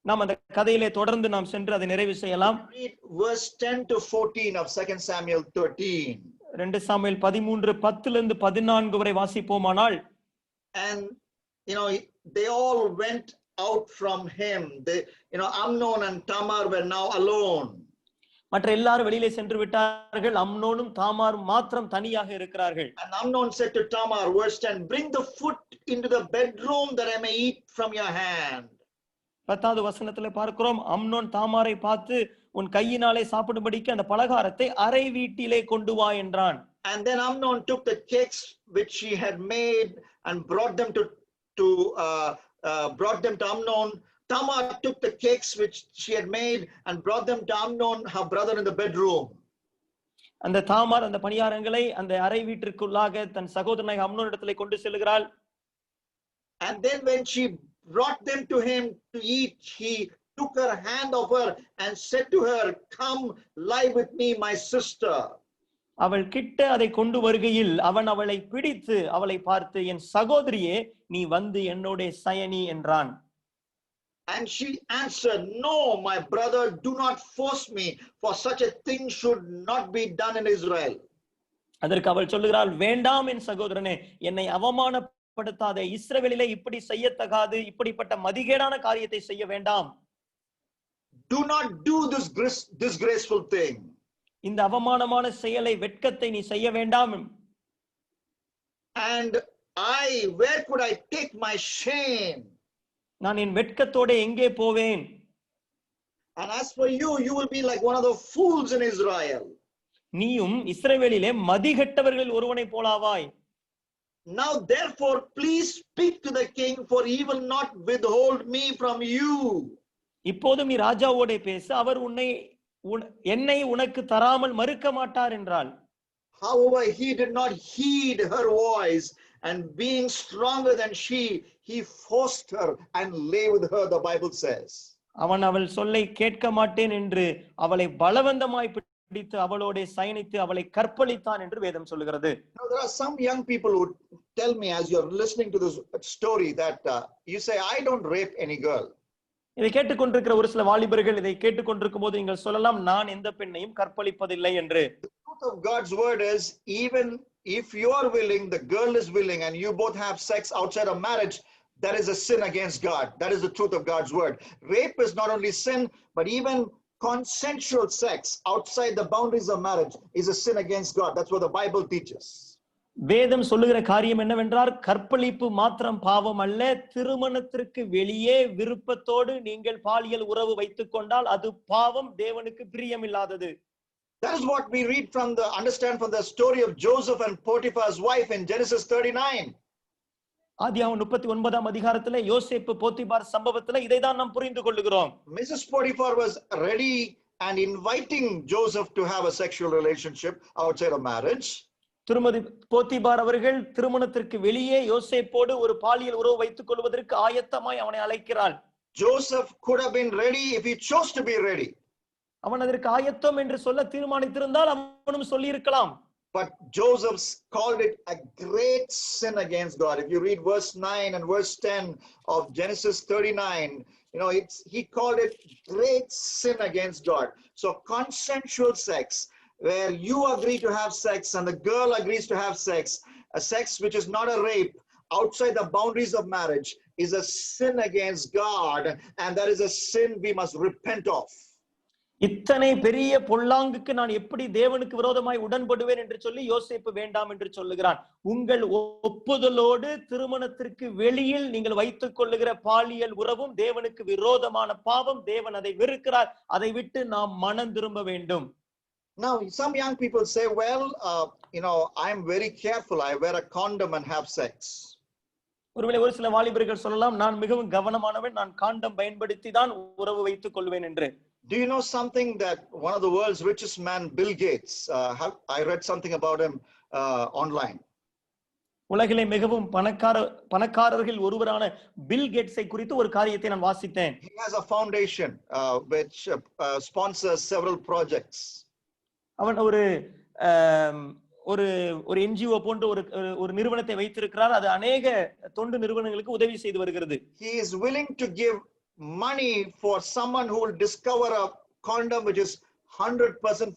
Speaker 2: நாம் அந்த கதையிலே தொடர்ந்து நாம் சென்று அதை நிறைவு செய்யலாம்.
Speaker 1: Read verse 10 to 14 of 2 Samuel 13.
Speaker 2: 2 Samuel 13:10 14 வரை வாசிப்போமானால்,
Speaker 1: and they all went out from him. They, Amnon and Tamar were now alone.
Speaker 2: மற்ற எல்லாரும் வெளியிலே சென்று விட்டார்கள். அம்னோனும் தாமாரும் மாத்திரம் தனியாக இருக்கிறார்கள்.
Speaker 1: And Amnon said to Tamar, verse 10, bring the food into the bedroom that I may eat from your hand.
Speaker 2: 10வது வசனத்திலே பார்க்கிறோம், அம்னோன் தாமாரை பார்த்து, உன் கையினாலே சாப்பிடும்படிக்கு அந்த பலகாரத்தை அறை வீட்டிலே கொண்டு வா என்றான்.
Speaker 1: And then Amnon took the cakes which she had made and brought them to Amnon. Tamar took the cakes which she had made and brought them to Amnon, her brother, in the bedroom.
Speaker 2: அந்த தாமார் அந்த பணியாரங்களை அந்த அறை வீட்டிற்குள்ளாக தன் சகோதரனாகிய அம்னோனிடத்திலே கொண்டு செல்கிறாள்.
Speaker 1: And then when she brought them to him to eat, he took her hand of her and said to her, come lie with me, my sister.
Speaker 2: அவள் கிட்ட அதை கொண்டு வருகையில் அவன் அவளை பிடித்து அவளை பார்த்து, என் சகோதரியே, நீ வந்து என்னோட சயனி என்றான்.
Speaker 1: And she answered, no, my brother, do not force me, for such a thing should not be done in Israel.
Speaker 2: அதற்கு அவள் சொல்லுகிறாள், வேண்டாம் என் சகோதரனே, என்னை அவமானப்படுத்தாதே. இஸ்ரவேலிலே இப்படி செய்யத்தகாது, இப்படிப்பட்ட மதிகேடான காரியத்தை செய்ய வேண்டாம்.
Speaker 1: Do not do this disgraceful thing.
Speaker 2: இந்த அவமானமான செயலை, வெட்கத்தை நீ செய்ய வேண்டாம்.
Speaker 1: And where could I take my shame?
Speaker 2: நான் என் வெட்கத்தோட எங்கே போவேன்?
Speaker 1: And as for you, you will be like one of the fools in Israel.
Speaker 2: நீயும் இஸ்ரவேலிலே மதிகெட்டவர்களில் ஒருவனை போலாவாய்.
Speaker 1: Now therefore please speak to the king, for he will not withhold me from you.
Speaker 2: இப்போதும் நீ ராஜாவோட பேசு, அவர் என்னை உனக்கு தராமல் மறுக்க மாட்டார் என்றாள்.
Speaker 1: However, he did not heed her voice, and being stronger than she, he forced her and lay with her, the Bible says.
Speaker 2: அவன் அவள் சொல்லை கேட்க மாட்டேன் என்று அவளை பலவந்தமாய் பிடித்து அவளோட சயனித்து அவளை கற்பழித்தான் என்று வேதம் சொல்லுகிறது.
Speaker 1: Now, there are some young people who tell me, as you're listening to this story, that you say, I don't rape any girl.
Speaker 2: இதை கேட்டுக்கொண்டிருக்கிற ஒரு சில வாலிபர்கள் இதை கேட்டுக்கொண்டிருக்கும் போது நீங்கள் சொல்லலாம், நான் எந்த பெண்ணையும் கற்பழிப்பதில்லை என்று.
Speaker 1: The truth of God's word is, even if you are willing, the girl is willing, and you both have sex outside of marriage, that is a sin against God. That is the truth of God's word. Rape is not only sin, but even consensual sex outside the boundaries of marriage is a sin against God. That's what the Bible teaches.
Speaker 2: வேதம் சொல்லுகிற காரியம் என்னவென்றால், கற்பழிப்பு மாத்திரம் பாவம் அல்ல, திருமணத்திற்கு வெளியே விருப்பத்தோடு நீங்கள் பாலியல் உறவு வைத்துக் கொண்டால் அது பாவம், தேவனுக்கு பிரியமில்லாதது.
Speaker 1: That is what we understand from the story of Joseph and Potiphar's wife in Genesis 39.
Speaker 2: ஆதியாகமம் 39ஆம் அதிகாரத்திலே யோசேப்பு போத்திபார் சம்பவத்திலே இதை தான் நாம் புரிந்து கொள்கிறோம்.
Speaker 1: Mrs. Potiphar was ready and inviting Joseph to have a sexual relationship outside of marriage.
Speaker 2: திருமதி போத்திபார் அவர்கள் திருமணத்திற்கு வெளியே யோசேப்போடு ஒரு பாலியல் உறவு வைத்துக் கொள்வதற்கு ஆயத்தமாய் அவனை அழைக்கிறாள்.
Speaker 1: Joseph could have been ready if he chose to be ready.
Speaker 2: அவன் அதற்கு ஆயத்தம் என்று சொல்ல தீர்மானித்திருந்தால் அவனும் சொல்லி இருக்கலாம்.
Speaker 1: But Joseph called it a great sin against God. If you read verse 9 and verse 10 of Genesis 39, he called it great sin against God. So consensual sex, where you agree to have sex and the girl agrees to have sex, a sex which is not a rape, outside the boundaries of marriage, is a sin against God, and that is a sin we must repent of.
Speaker 2: இத்தனை பெரிய பொல்லாங்குக்கு நான் எப்படி தேவனுக்கு விரோதமாய் உடன்படுவேன் என்று சொல்லி யோசேப்பு வேண்டாம் என்று சொல்லுகிறான். உங்கள் ஒப்புதலோடு திருமணத்திற்கு வெளியில் நீங்கள் வைத்துக் கொள்ளுகிற பாலியல் உறவும் தேவனுக்கு விரோதமான பாவம். தேவன் அதை வெறுக்கிறார். அதை விட்டு நாம் மனம் திரும்ப வேண்டும்.
Speaker 1: Now, some young people say, well, I'm very careful. I wear a condom and have sex.
Speaker 2: ஒருவேளை ஒரு சில வாலிபர்கள் சொல்லலாம், நான் மிகவும் கவனமானவன், நான் காண்டம் பயன்படுத்தி தான் உறவு வைத்துக் கொள்வேன் என்று.
Speaker 1: Do you know something that one of the world's richest man, Bill Gates, I read something about him online.
Speaker 2: உலகிலே மிகவும் பணக்காரர்கள் ஒருவரான பில் கேட்ஸை குறித்து ஒரு காரியத்தை நான் வாசித்தேன்.
Speaker 1: He has a foundation which sponsors several projects.
Speaker 2: அவன் ஒரு NGO போன்ற ஒரு நிறுவனத்தை வைத்திருக்கிறார். அது அநேக தொண்டு நிறுவனங்களுக்கு உதவி செய்து வருகிறது.
Speaker 1: He is willing to give money for someone who will discover a condom which is 100%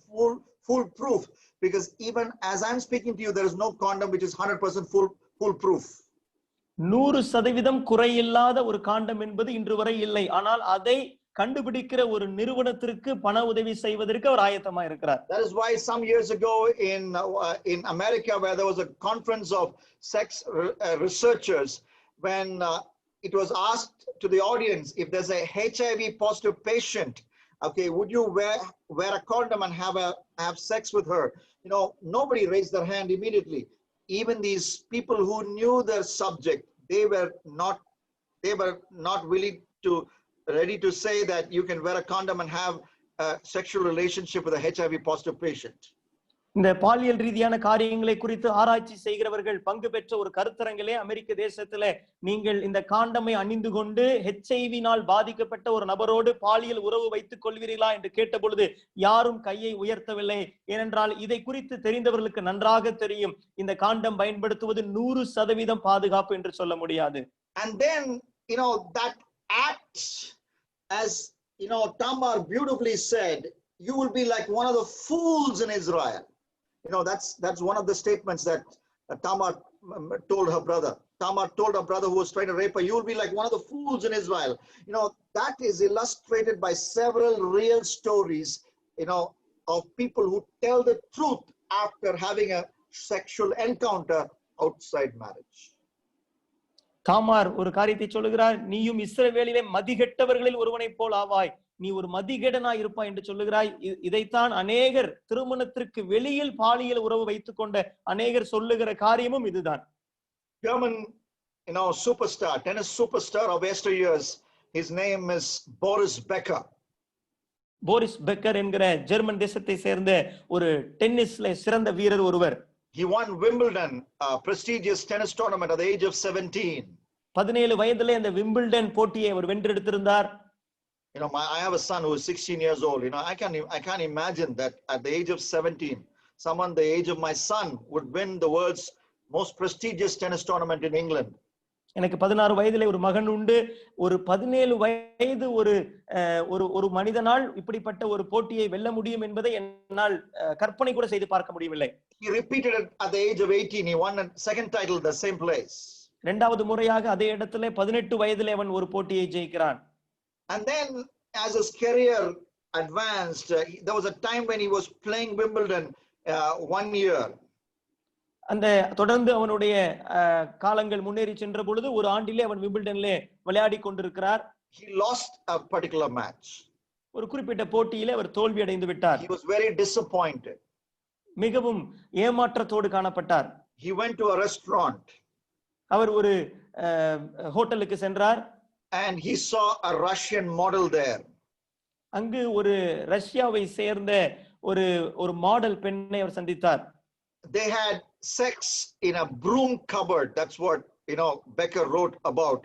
Speaker 1: foolproof, because even as I'm speaking to you, there is no condom which is 100% foolproof.
Speaker 2: 100% குறையில்லாத ஒரு காண்டம் என்பது இன்று வரை இல்லை. ஆனால் அதை கண்டுபிடிக்கிற ஒரு நிறுவனத்திற்கு பண உதவி செய்வதற்கு அவர் ஆயத்தமா இருக்கிறார்.
Speaker 1: That is why some years ago in America, where there was a conference of sex researchers, when it was asked to the audience, if there's a HIV positive patient, okay, would you wear a condom and have sex with her? Nobody raised their hand immediately. Even these people who knew their subject, they were not ready to say that you can wear a condom and have a sexual relationship with a HIV positive patient.
Speaker 2: இந்த பாலியல் ரீதியான காரியங்களை குறித்து ஆராய்ச்சி செய்கிறவர்கள் பங்கு பெற்ற ஒரு கருத்தரங்கிலே அமெரிக்க தேசத்திலே, நீங்கள் இந்த காண்டமை அணிந்து கொண்டு HIV-னால் பாதிக்கப்பட்ட ஒரு நபரோடு பாலியல் உறவு வைத்துக் கொள்வீர்களா என்று கேட்ட பொழுது யாரும் கையை உயர்த்தவில்லை. ஏனென்றால் இதை குறித்து தெரிந்தவர்களுக்கு நன்றாக தெரியும், இந்த காண்டம் பயன்படுத்துவது 100% பாதுகாப்பு என்று சொல்ல முடியாது.
Speaker 1: And then that act, as Tamar beautifully said, you will be like one of the fools in Israel. That's one of the statements that Tamar told her brother. Tamar told her brother who was trying to rape her, you will be like one of the fools in Israel. That is illustrated by several real stories, of people who tell the truth after having a sexual encounter outside marriage.
Speaker 2: Tamar ஒரு காரியத்தை சொல்லுகிறார், நீயும் இஸ்ரவேலிலே மதிகெட்டவர்களில் ஒருவனை போல் ஆவாய், நீ ஒரு மதிகேடனாய் இருப்பாய் என்று சொல்லுகிறாய். இதைத்தான் அநேகர் திருமணத்திற்கு வெளியில் பாலியல் உறவு வைத்துக் கொண்ட அநேகர் சொல்லுகிற காரியமும் இதுதான்.
Speaker 1: German, tennis superstar of yesteryears, His name is Boris Becker.
Speaker 2: Boris Becker என்கிற ஜெர்மன் தேசத்தை சேர்ந்த ஒரு டென்னிஸ்ல சிறந்த வீரர் ஒருவர்.
Speaker 1: He won Wimbledon, a prestigious tennis tournament at the age of 17.
Speaker 2: 17 வயதிலே அந்த விம்பிள்டன் போட்டியை அவர் வென்றெடுத்திருந்தார்.
Speaker 1: You know, I have a son who is 16 years old. You know, I can't imagine that at the age of 17, someone the age of my son would win the world's most prestigious tennis tournament in England.
Speaker 2: எனக்கு 16 வயதிலே ஒரு மகன் உண்டு. ஒரு 17 வயது ஒரு ஒரு மனிதனால் இப்படிப்பட்ட ஒரு போட்டியை வெல்ல முடியும் என்பதை என்னால் கற்பனை கூட செய்து பார்க்க முடியவில்லை.
Speaker 1: He repeated it at the age of 18. He won a second title at the same place.
Speaker 2: இரண்டாவது முறையாக அதே இடத்திலே 18 வயதிலே அவன் ஒரு போட்டியை ஜெயிக்கிறான்.
Speaker 1: And then as his career advanced, there was a time when he was playing Wimbledon 1 year.
Speaker 2: அந்த தொடர்ந்து அவனுடைய காலங்கள் முன்னேறி சென்ற பொழுது ஒரு ஆண்டிலே அவன் விம்பிள்டன்லே விளையாடி கொண்டிருக்கிறார்.
Speaker 1: He lost a particular match.
Speaker 2: ஒரு குறிப்பிட்ட போட்டியிலே அவர் தோல்வி அடைந்து விட்டார்.
Speaker 1: He was very disappointed.
Speaker 2: மிகவும் ஏமாற்றத்தோடு காணப்பட்டார்.
Speaker 1: He went to a restaurant.
Speaker 2: அவர் ஒரு ஹோட்டலுக்கு சென்றார்.
Speaker 1: And he saw a Russian model there.
Speaker 2: அங்கு ஒரு ரஷ்யாவை சேர்ந்த ஒரு மாடல் பெண்ணை அவர் சந்தித்தார்.
Speaker 1: They had sex in a broom cupboard. That's what, you know, Becker wrote about,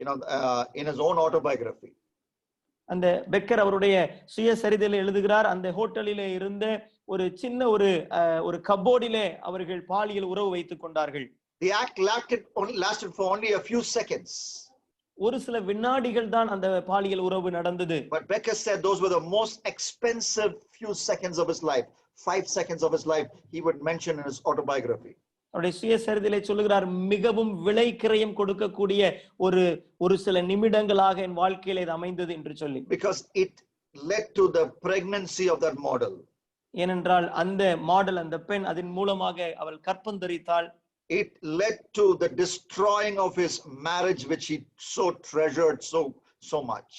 Speaker 1: you know, in his own autobiography.
Speaker 2: அந்த பெக்கர் அவருடைய சுயசரிதையில் எழுதுகிறார், அந்த ஹோட்டலிலே இருந்த ஒரு சின்ன ஒரு கப்போர்டிலே அவர்கள் பாலியல் உறவு வைத்துக் கொண்டார்கள்.
Speaker 1: The act lasted for only a few seconds.
Speaker 2: ஒரு சில வினாடிகள் தான் அந்த பாலியல் உறவு நடந்தது.
Speaker 1: But Becker said those were the most expensive few seconds of his life. 5 seconds of his life he would mention in his autobiography.
Speaker 2: அவருடைய சுயசரிதையிலே சொல்லுகிறார், மிகவும் விலை கிரயம் கொடுக்கக்கூடிய ஒரு சில நிமிடங்களாக என் வாழ்க்கையில இது அமைந்தது என்று சொல்லி.
Speaker 1: Because it led to the pregnancy of that model.
Speaker 2: ஏனென்றால் அந்த மாடல், அந்த பெண், அதன் மூலமாக அவள் கற்பந்தரித்தாள்.
Speaker 1: It led to the destroying of his marriage which he so treasured so much.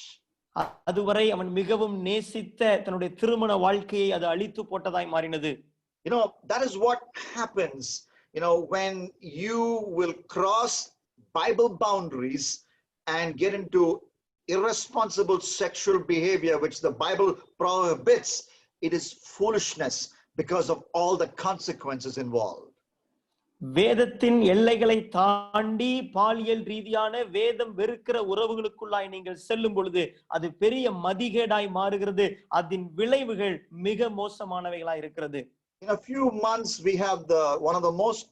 Speaker 2: அதுவரை அவன் மிகவும் நேசித்த தன்னுடைய திருமண வாழ்க்கையை அது அழித்து போட்டதாய் மாறினது.
Speaker 1: You know, that is what happens, you know, when you will cross Bible boundaries and get into irresponsible sexual behavior which the Bible prohibits. It is foolishness because of all the consequences involved.
Speaker 2: வேதத்தின் எல்லைகளை தாண்டி பாலியல் ரீதியான வேதம் வெறுக்கிற உறவுகளுக்குள்ளாய் நீங்கள் செல்லும் பொழுது அது பெரிய மதிகேடாய் மாறுகிறது. அதன் விளைவுகள் மிக மோசமானவைகளாய் இருக்கிறது.
Speaker 1: In a few months we have one of the most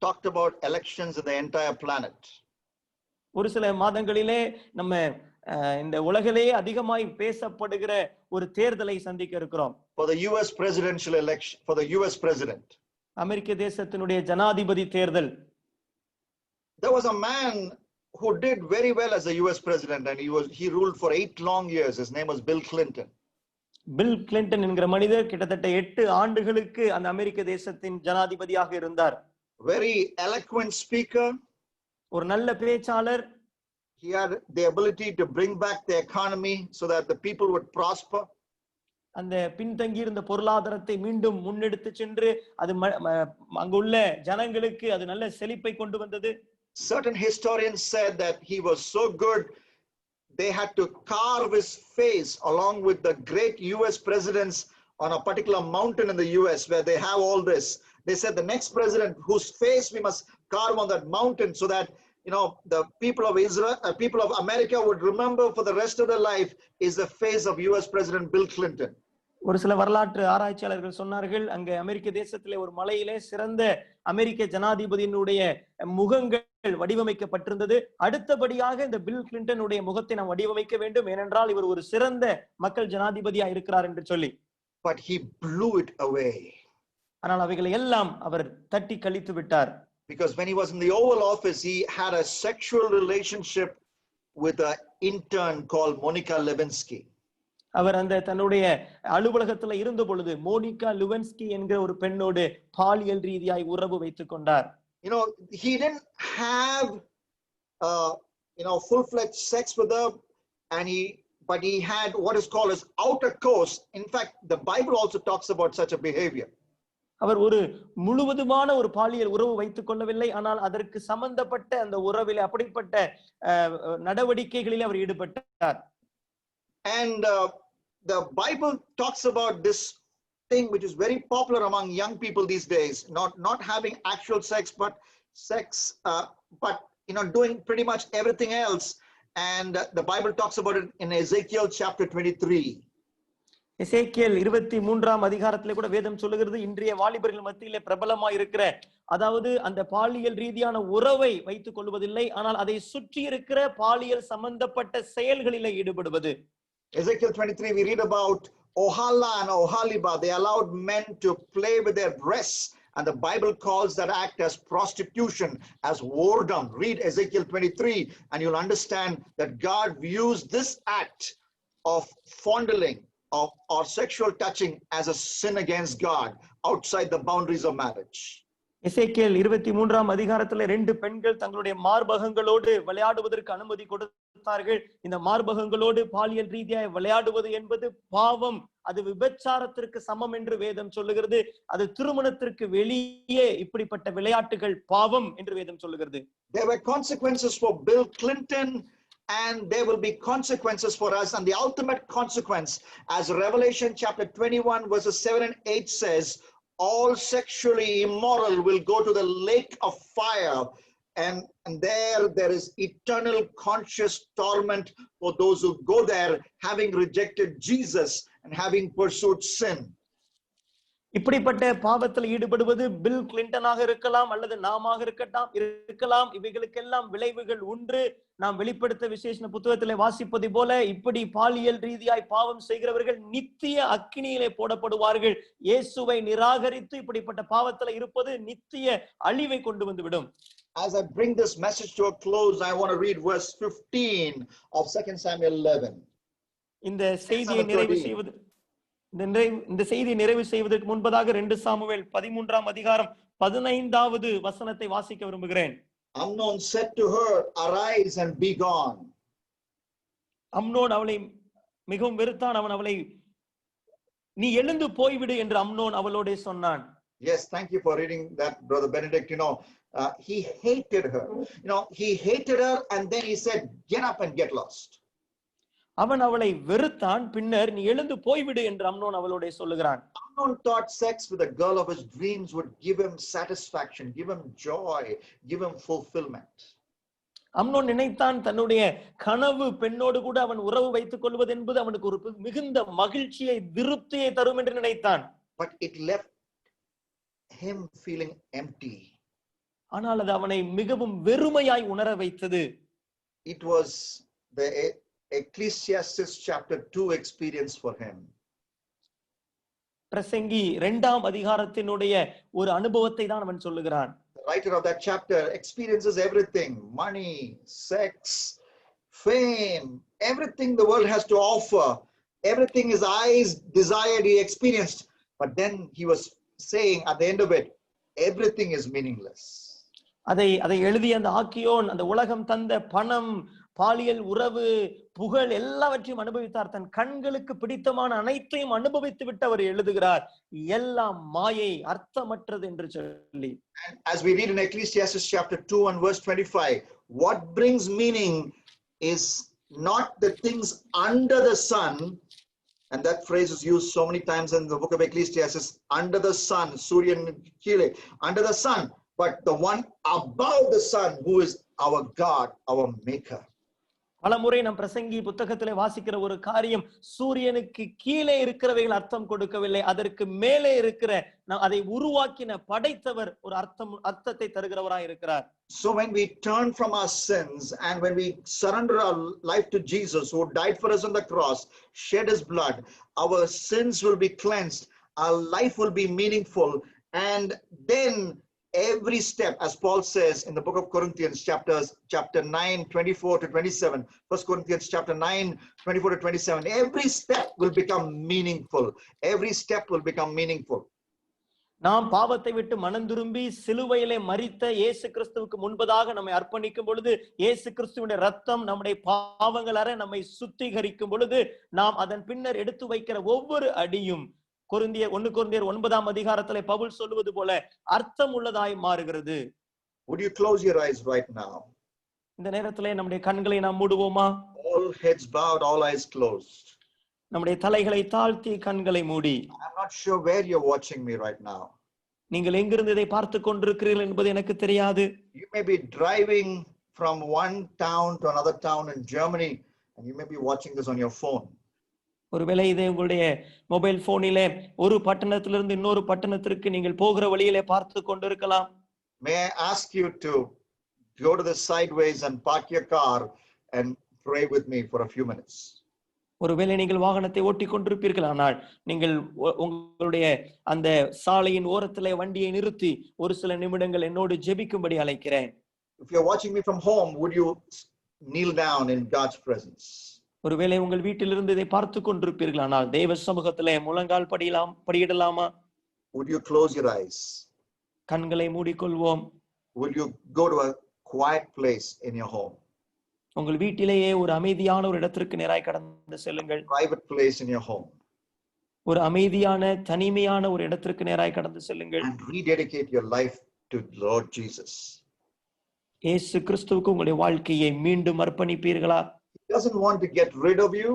Speaker 1: talked about elections in the entire planet.
Speaker 2: ஒரு சில மாதங்களிலே நம்ம இந்த உலகிலேயே அதிகமாய் பேசப்படுகிற ஒரு தேர்தலை சந்திக்க இருக்கிறோம்.
Speaker 1: For the US presidential election, for the US president.
Speaker 2: அமெரிக்க தேசத்தினுடைய ஜனாதிபதி தேர்தல்.
Speaker 1: There was a man who did very well as a US president and he ruled for 8 long years. His name was Bill Clinton.
Speaker 2: Bill Clinton என்கிற மனிதர் கிட்டத்தட்ட 8 ஆண்டுகளுக்கு அந்த அமெரிக்க தேசத்தின் ஜனாதிபதியாக இருந்தார்.
Speaker 1: Very eloquent speaker.
Speaker 2: ஒரு நல்ல பேச்சாளர்.
Speaker 1: He had the ability to bring back the economy so that the people would prosper.
Speaker 2: அந்த பின்தங்கி இருந்த பொருளாதாரத்தை மீண்டும் முன்னெடுத்து சென்று அது அங்குள்ள ஜனங்களுக்கு அது நல்ல செழிப்பை கொண்டு வந்தது.
Speaker 1: Certain historians said that he was so good they had to carve his face along with the great US presidents on a particular mountain in the US where they have all this. They said the next president whose face we must carve on that mountain so that, you know, the people of Israel, people of America would remember for the rest of their life is the face of US President Bill Clinton.
Speaker 2: ஒரு சில வரலாற்று ஆராய்ச்சியாளர்கள் சொன்னார்கள், அங்க அமெரிக்க தேசத்திலே ஒரு மலையிலே சிறந்த அமெரிக்க ஜனாதிபதியினுடைய முகங்கள் வடிவமைக்கப்பட்டிருந்தது. அடுத்தபடியாக இந்த பில் கிளின்டனுடைய முகத்தை நாம் வடிவமைக்க வேண்டும், ஏனென்றால் இவர் ஒரு சிறந்த மக்கள் ஜனாதிபதியா இருக்கிறார் என்று சொல்லி.
Speaker 1: But he blew it away.
Speaker 2: ஆனால் அவைகளை எல்லாம் அவர் தட்டி கழித்து விட்டார்.
Speaker 1: Because when he was in the Oval Office, he had a sexual relationship with an intern called Monica Lewinsky.
Speaker 2: அவர் அந்த தன்னுடைய அலுவலகத்துல இருந்த பொழுது மோனிகா லுவன்ஸ்கி என்கிற ஒரு பெண்ணோடு பாலியல் ரீதியாய் உறவு வைத்துக் கொண்டார்.
Speaker 1: You know, he didn't have full-fledged sex with her, but he had what is called as outer course. In fact, the Bible also talks about such a behavior.
Speaker 2: அவர் ஒரு முழுவதுமான ஒரு பாலியல் உறவு வைத்துக் கொள்ளவில்லை. ஆனால் அதற்கு சம்பந்தப்பட்ட அந்த உறவிலே அப்படிப்பட்ட நடவடிக்கைகளில் அவர் ஈடுபட்டார்.
Speaker 1: And the Bible talks about this thing which is very popular among young people these days, not having actual sex, but doing pretty much everything else. And the Bible talks about it in Ezekiel chapter 23.
Speaker 2: எசேக்கியேல் 23ஆம் அதிகாரத்திலே கூட வேதம் சொல்லுகிறது, இன்றைய வாலிபர்கள் மத்தியிலே பிரபலமாய் இருக்கிற, அதாவது அந்த பாலியல் ரீதியான உறவை வைத்துக் கொள்வதில்லை, ஆனால் அதை சுற்றி இருக்கிற பாலியல் சம்பந்தப்பட்ட செயல்களிலே ஈடுபடுவது.
Speaker 1: Ezekiel 23, we read about Ohala and Oholiba. They allowed men to play with their breasts, and the Bible calls that act as prostitution, as whoredom. Read Ezekiel 23 and you'll understand that God views this act of fondling or sexual touching as a sin against God outside the boundaries of marriage.
Speaker 2: எசேக்கியேல் 23ஆம் அதிகாரத்திலே 2 பெண்கள் தங்களுடைய மார்பகங்களோடு விளையாடுவதற்கு அனுமதி கொடுத்தார்கள். இந்த மார்பகங்களோடு பாலியல் ரீதியாக விளையாடுவது என்பது பாவம், அது விபச்சாரத்திற்கு சமம் என்று வேதம் சொல்லுகிறது. அது திருமணத்திற்கு வெளியே இப்படிப்பட்ட விளையாட்டுகள் பாவம் என்று வேதம் சொல்லுகிறது.
Speaker 1: There were consequences for Bill Clinton and there will be consequences for us, and the ultimate consequence, as Revelation chapter 21 verses 7 and 8 says, all sexually immoral will go to the lake of fire, and there is eternal conscious torment for those who go there having rejected Jesus and having pursued sin.
Speaker 2: இப்படிப்பட்ட பாவத்தில் ஈடுபடுவது bill கிளின்டனாக இருக்கலாம் அல்லது நாமாக இருக்கலாம். இவைகளுக்கெல்லாம் விளைவுகள் உண்டு. நாம் வெளிப்படுத்த விசேஷ புத்தகத்திலே வாசிப்பது போல இப்படி பாலியல் ரீதியாய் பாவம் செய்கிறவர்கள் நித்திய அக்கினியிலே போடப்படுவார்கள். இயேசுவை நிராகரித்து இப்படிப்பட்ட பாவத்தில் இருப்பது நித்திய அழிவை கொண்டு வந்துவிடும்.
Speaker 1: As I bring this message to a close, I want to read verse 15 of 2 Samuel 11.
Speaker 2: இந்த செய்தியை நிறைவு செய்வதற்கு முன்பதாக 2 சாமுவேல் 13ஆம் அதிகாரம் 15வது வசனத்தை வாசிக்க விரும்புகிறேன்.
Speaker 1: Amnon said to her, arise and be gone.
Speaker 2: Amnon அவளை மிகவும் வெறுத்தான். அவன் அவளை நீ எழுந்து போய்விடு என்று அம்னோன் அவளோடே சொன்னான்.
Speaker 1: Yes, thank you for reading that, Brother Benedict. He hated her. He hated her and then he said, get up and get lost.
Speaker 2: அவன் அவளை வெறுத்தான், பின்னர் நீ எழுந்து போய்விடு என்று அம்னோன் அவளோடே சொல்லுகிறான்.
Speaker 1: Amnon thought sex with a girl of his dreams would give him satisfaction, give him joy, give him fulfillment.
Speaker 2: Amnon நினைத்தான் தன்னுடைய கனவு பெண்ணோடு கூட அவன் உறவு வைத்துக் கொள்வது என்பது அவனுக்கு ஒரு மிகுந்த மகிழ்ச்சியை, திருப்தியை தரும் என்று நினைத்தான்.
Speaker 1: But it left him feeling empty.
Speaker 2: ஆனால் அது அவனை மிகவும் வெறுமையாய் உணர வைத்தது.
Speaker 1: It was the Ecclesiastes chapter 2 experience for him.
Speaker 2: பிரசங்கி 2ஆம் அதிகாரத்தினுடைய ஒரு அனுபவத்தை தான் அவன் சொல்லுகிறான்.
Speaker 1: The writer of that chapter experiences everything: money, sex, fame, everything the world has to offer, everything his eyes desired, he experienced. But then he was saying at the end of it, everything is meaningless. அதை
Speaker 2: எழுதிய அந்த ஆக்கியோன் அந்த உலகம் தந்த பணம், பாலியல் உறவு, புகழ் எல்லாவற்றையும் அனுபவித்தார். தன் கண்களுக்கு பிடித்தமான அனைத்தையும் அனுபவித்து விட்டு அவர் எழுதுகிறார், எல்லாம் மாயை, அர்த்தமற்றது என்று சொல்லி.
Speaker 1: As we read in Ecclesiastes chapter 2 and verse 25, what brings meaning is not the things under the sun, and that phrase is used so many times in the book of Ecclesiastes, under the sun, Surya Kile, under the sun, but the one above the sun, who is our God, our maker.
Speaker 2: பலமுறை நம் பிரசங்கி புத்தகத்திலே வாசிக்கிற ஒரு காரியம், சூரியனுக்கு கீழே இருக்கிறவைகள் அர்த்தம் கொடுக்கவில்லை, அதற்கு மேலே இருக்கிற அதை உருவாக்கின படைத்தவர் ஒரு அர்த்தத்தை தருகிறவராய் இருக்கிறார்.
Speaker 1: So when we turn from our sins and when we surrender our life to Jesus, who died for us on the cross, shed his blood, our sins will be cleansed, our life will be meaningful, and then every step, as Paul says in the book of Corinthians chapter 9 24 to 27, 1 Corinthians chapter 9 24 to 27, every step will become meaningful. Every step will become meaningful.
Speaker 2: நாம் பாவத்தை விட்டு மனம் திரும்பி சிலுவையிலே மரித்த இயேசு கிறிஸ்துவுக்கு முன்பதாக நம்மை அர்ப்பணிக்கும் பொழுது, இயேசு கிறிஸ்துவினுடைய ரத்தம் நம்முடைய பாவங்கள் அற நம்மை சுத்திகரிக்கும் பொழுது, நாம் அதன் பின்னர் எடுத்து வைக்கிற ஒவ்வொரு அடியும் 1 கொரிந்தியர் 9ஆம் அதிகாரத்திலே பவுல் சொல்லுவது போல அர்த்தம் உள்ளதாய் மாறுகிறது.
Speaker 1: Would you close your eyes right now?
Speaker 2: இந்த நேரத்திலே நம்முடைய கண்களை நாம் மூடுவோமா?
Speaker 1: All heads bowed, all eyes closed.
Speaker 2: நம்முடைய தலைகளை தாழ்த்தி கண்களை மூடி.
Speaker 1: I'm not sure where you're watching me right now.
Speaker 2: நீங்கள் எங்கிருந்து இதை பார்த்து கொண்டிருக்கிறீர்கள் என்பது எனக்கு தெரியாது.
Speaker 1: You may be driving from one town to another town in Germany and you may be watching this on your phone.
Speaker 2: ஒருவேளை இதை உங்களுடைய மொபைல் போனிலே ஒரு பட்டணத்திலிருந்து இன்னொரு பட்டணத்திற்கு நீங்கள் போகிற வழியிலே பார்த்து கொண்டிருக்கலாம்.
Speaker 1: May I ask you to go to the sideways and park your car and pray with me for a few minutes.
Speaker 2: ஒருவேளை நீங்கள் வாகனத்தை ஓட்டிக் கொண்டிருப்பீர்கள், ஆனால் நீங்கள் உங்களுடைய அந்த சாலையின் ஓரத்திலே வண்டியை நிறுத்தி ஒரு சில நிமிடங்கள் என்னோடு ஜெபிக்கும்படி அழைக்கிறேன்.
Speaker 1: If you're watching me from home, would you kneel down in God's presence?
Speaker 2: ஒருவேளை உங்கள் வீட்டிலிருந்து இதை பார்த்து கொண்டிருப்பீர்கள், ஆனால் தேவ சமூகத்திலே முழங்கால் படியிடலாமா?
Speaker 1: Would you close your eyes?
Speaker 2: கண்களை மூடிக்கொள்வோம்.
Speaker 1: Would you go to a quiet place in your home?
Speaker 2: உங்கள் வீட்டிலேயே ஒரு அமைதியான ஒரு இடத்திற்கு நேராய் கடந்து செல்லுங்கள்.
Speaker 1: Private place in your home.
Speaker 2: ஒரு அமைதியான தனிமையான ஒரு இடத்திற்கு நேராய் கடந்து செல்லுங்கள்.
Speaker 1: And rededicate your life to Lord Jesus.
Speaker 2: இயேசு கிறிஸ்துவுக்கு உங்களுடைய வாழ்க்கையை மீண்டும் அர்ப்பணிப்பீர்களா?
Speaker 1: He doesn't want to get rid of you.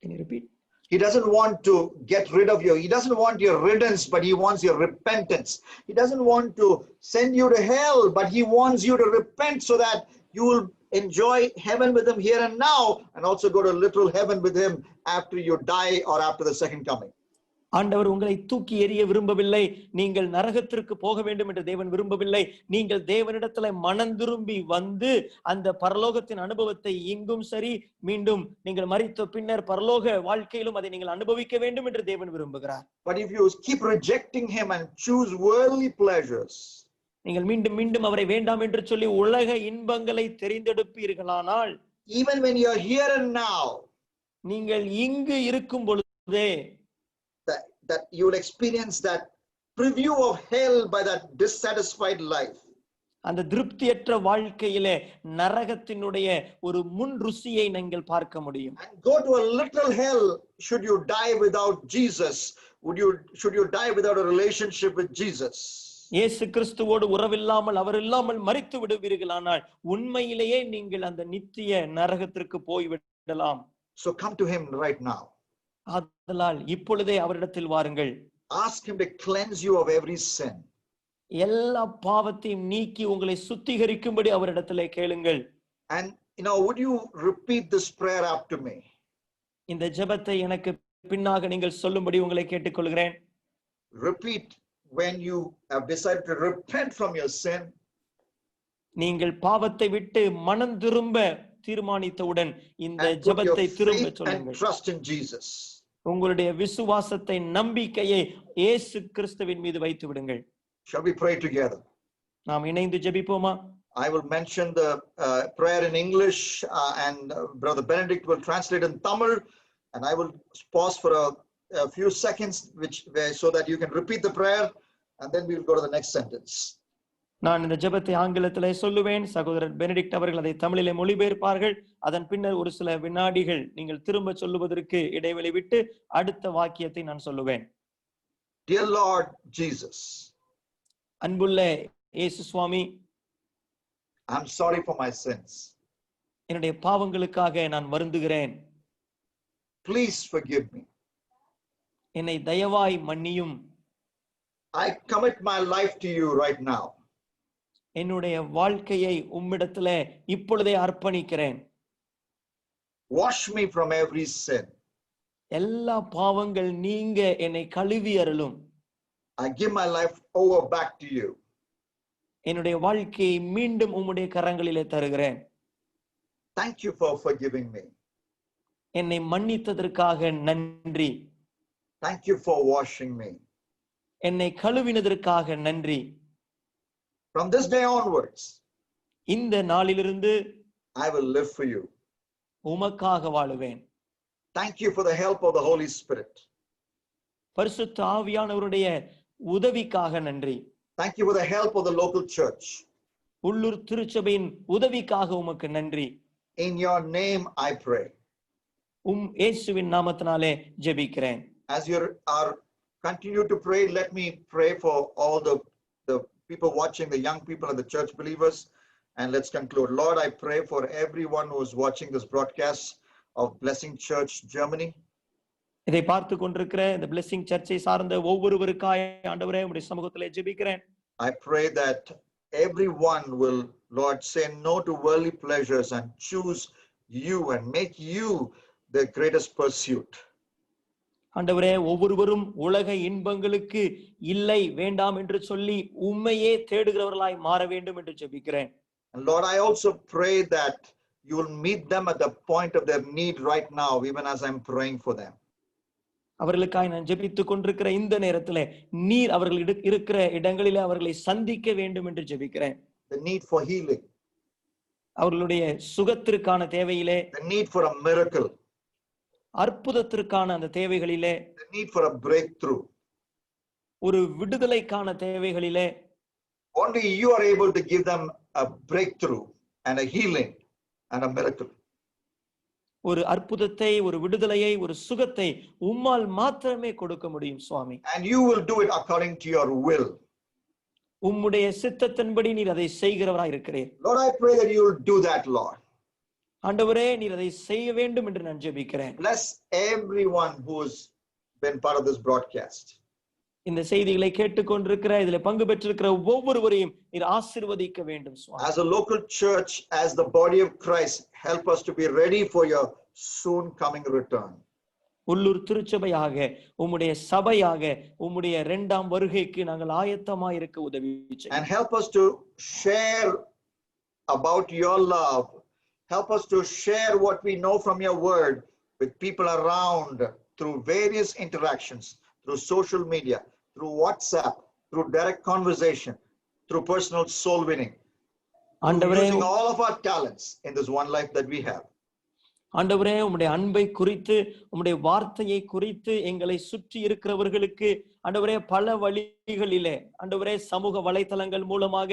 Speaker 2: Can you repeat?
Speaker 1: He doesn't want to get rid of you. He doesn't want your riddance, but he wants your repentance. He doesn't want to send you to hell, but he wants you to repent so that you will enjoy heaven with him here and now, and also go to literal heaven with him after you die or after the second coming.
Speaker 2: ஆண்டவர் உங்களை தூக்கி எறிய விரும்பவில்லை. நீங்கள் நரகத்திற்கு போக வேண்டும் என்று தேவன் விரும்பவில்லை. நீங்கள் தேவனிடத்துல மனம் திரும்பி வந்து அந்த பரலோகத்தின் அனுபவத்தை இங்கும் சரி, மீண்டும் நீங்கள் மரித்த பின்னர் பரலோக வாழ்க்கையிலும் அதை நீங்கள் அனுபவிக்க வேண்டும் என்று தேவன் விரும்புகிறார்.
Speaker 1: But if you keep rejecting him and choose worldly pleasures,
Speaker 2: நீங்கள் மீண்டும் மீண்டும் அவரை வேண்டாம் என்று சொல்லி உலக இன்பங்களை தெரிந்தெடுப்பீர்களானால்,
Speaker 1: even when you are here and now,
Speaker 2: நீங்கள் இங்கு இருக்கும் பொழுதே
Speaker 1: that you will experience that preview of hell by that dissatisfied life.
Speaker 2: அந்த திருப்தியற்ற வாழ்க்கையிலே நரகத்தினுடைய ஒரு முன் ருசியை நீங்கள் பார்க்க முடியும்.
Speaker 1: And go to a literal hell should you die without Jesus. Should you die without a relationship with Jesus?
Speaker 2: இயேசு கிறிஸ்துவோடு உறவில்லாமல் அவர் இல்லாமல் மரித்து விடுவீர்களானால் உண்மையிலேயே நீங்கள் அந்த நித்திய நரகத்திற்கு போய்விடலாம்.
Speaker 1: So come to him right now.
Speaker 2: ஆதலால் இப்பொழுதே அவரிடத்தில் வாருங்கள்.
Speaker 1: Ask him to cleanse you of every sin.
Speaker 2: எல்லா பாவத்தையும் நீக்கி உங்களை சுத்திகரிக்கும்படி அவரிடத்திலே கேளுங்கள்.
Speaker 1: And would you repeat this prayer after me?
Speaker 2: இந்த ஜெபத்தை எனக்கு பின்னாக நீங்கள் சொல்லும்படி உங்களை கேட்டுக்கொள்கிறேன்.
Speaker 1: Repeat when you have decided to repent from your sin.
Speaker 2: நீங்கள் பாவத்தை விட்டு மனம் திரும்ப தீர்மானித்தவுடன் இந்த ஜெபத்தை திரும்ப சொல்லுங்கள்.
Speaker 1: Trust in Jesus.
Speaker 2: உங்களுடைய விசுவாசத்தை நம்பிக்கையை இயேசு கிறிஸ்துவின் மீது வைத்து விடுங்கள்.
Speaker 1: Shall we pray together?
Speaker 2: நாம் இணைந்து ஜெபிப்போமா?
Speaker 1: I will mention the prayer in English and Brother Benedict will translate in Tamil, and I will pause for a few seconds so that you can repeat the prayer, and then we will go to the next sentence.
Speaker 2: நான் இந்த ஜெபத்தை ஆங்கிலத்திலே சொல்லுவேன். சகோதரர் Benedict அவர்கள் அதை தமிழிலே மொழிபெயர்ப்பார்கள். அதன் பின்னர் ஒரு சில வினாடிகள் நீங்கள் திரும்ப சொல்லுவதற்கு இடைவெளி விட்டு அடுத்த வாக்கியத்தை நான் சொல்லுவேன்.
Speaker 1: Dear Lord Jesus,
Speaker 2: அன்புள்ள இயேசு சுவாமி,
Speaker 1: I'm sorry for my sins.
Speaker 2: என்னுடைய பாவங்களுக்காக நான் வருந்துகிறேன்.
Speaker 1: Please forgive me.
Speaker 2: என்னை தயவாய் மன்னியும்.
Speaker 1: I commit my life to you right now.
Speaker 2: என்னுடைய வாழ்க்கையை உம்மிடத்திலே இப்பொழுதே அர்ப்பணிக்கிறேன்.
Speaker 1: Wash me from every sin.
Speaker 2: எல்லா பாவங்கள் நீங்க என்னை கழுவி அருளும்.
Speaker 1: I give my life over back to you.
Speaker 2: என்னுடைய வாழ்க்கையை மீண்டும் உம்முடைய கரங்களிலே தருகிறேன்.
Speaker 1: Thank you for forgiving me.
Speaker 2: என்னை மன்னித்ததற்காக நன்றி.
Speaker 1: Thank you for washing me.
Speaker 2: என்னை கழுவினதற்காக நன்றி.
Speaker 1: From this day onwards,
Speaker 2: இந்த நாளிலிருந்து
Speaker 1: I will live for you.
Speaker 2: உமக்காக வாழுவேன்.
Speaker 1: Thank you for the help of the Holy Spirit.
Speaker 2: பரிசுத்த ஆவியானவருடைய உதவிக்காக நன்றி.
Speaker 1: Thank you for the help of the local church.
Speaker 2: உள்ளூர் திருச்சபையின் உதவிக்காக உமக்கு நன்றி.
Speaker 1: In your name I pray.
Speaker 2: இயேசுவின் நாமத்தினாலே ஜெபிக்கிறேன்.
Speaker 1: As you are continue to pray, let me pray for all the people watching, the young people and the church believers, and let's conclude. Lord, I pray for everyone who is watching this broadcast of Blessing Church Germany.
Speaker 2: இதை பார்த்து கொண்டிருக்கிற இந்த Blessing சர்ச்சை சார்ந்த ஒவ்வொருவருக்காய் ஆண்டவரே உம்முடைய சமூகத்திலே ஜெபிக்கிறேன்.
Speaker 1: I pray that everyone will, Lord, say no to worldly pleasures and choose you and make you the greatest pursuit.
Speaker 2: ஆண்டவரே ஒவ்வொருவரும் உலக இன்பங்களுக்கு இல்லை வேண்டாம் என்று சொல்லி உம்மையே தேடுகிறவர்களாய் மாற வேண்டும் என்று ஜெபிக்கிறேன்.
Speaker 1: And Lord, I also pray that you will meet them at the point of their need right now, even as I'm praying for them.
Speaker 2: அவர்களுக்காய் நான் ஜெபித்துக் கொண்டிருக்கிற இந்த நேரத்திலே நீர் அவர்கள் இருக்கிற இடங்களிலே அவர்களை சந்திக்க வேண்டும் என்று ஜெபிக்கிறேன்.
Speaker 1: The need for healing,
Speaker 2: அவர்களுடைய சுகத்திற்கான தேவையிலே,
Speaker 1: the need for a miracle,
Speaker 2: அற்புதத்திற்கான அந்த தேவைகளிலே,
Speaker 1: the need for a breakthrough.
Speaker 2: ஒரு விடுதலைக்கான தேவைகளிலே
Speaker 1: Only you are able to give them a breakthrough and a healing and a miracle.
Speaker 2: ஒரு அற்புதத்தை, ஒரு விடுதலையை, ஒரு சுகத்தை உம்மால் மாத்திரமே கொடுக்க முடியும் சுவாமி.
Speaker 1: And you will do it according to your will.
Speaker 2: உம்முடைய சித்தத்தின்படி நீர் அதை செய்கிறவராய் இருக்கிறீர்.
Speaker 1: Lord, I pray that you will do that, Lord.
Speaker 2: ஆண்டவரே நீர் அதை செய்ய வேண்டும் என்று நான் ஜெபிக்கிறேன்.
Speaker 1: Bless everyone who has been part of this broadcast.
Speaker 2: இந்த செய்திகளை கேட்டுக்கொண்டிருக்கிற, இதிலே பங்கு பெற்றிருக்கிற ஒவ்வொருவரையும் நீர் ஆசீர்வதிக்க வேண்டும் சுவாமி.
Speaker 1: As a local church, as the body of Christ, help us to be ready for your soon coming return.
Speaker 2: உள்ளூர் திருச்சபையாக, உம்முடைய சபையாக, உம்முடைய இரண்டாம் வருகைக்கு நாங்கள் ஆயத்தமாய் இருக்க உதவி செய்யும்.
Speaker 1: And help us to share about your love. Help us to share what we know from your word with people around through various interactions, through social media, through WhatsApp, through direct conversation, through personal soul winning. Using all of our talents in this one life that we have.
Speaker 2: ஆண்டவரே உம்முடைய அன்பை குறித்து, உம்முடைய வார்த்தையை குறித்து எங்களை சுற்றி இருக்கிறவர்களுக்கு ஆண்டவரே பல வழிகளிலே, ஆண்டவரே சமூக வலைத்தளங்கள் மூலமாக,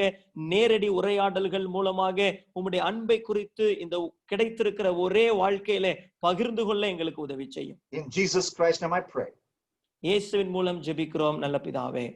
Speaker 2: நேரடி உரையாடல்கள் மூலமாக உம்முடைய அன்பை குறித்து இந்த கிடைத்திருக்கிற ஒரே வாழ்க்கையிலே பகிர்ந்து கொள்ள எங்களுக்கு உதவி செய்யும்.
Speaker 1: In Jesus Christ's name I pray.
Speaker 2: இயேசுவின் மூலம் ஜெபிக்கிறோம் நல்ல பிதாவே.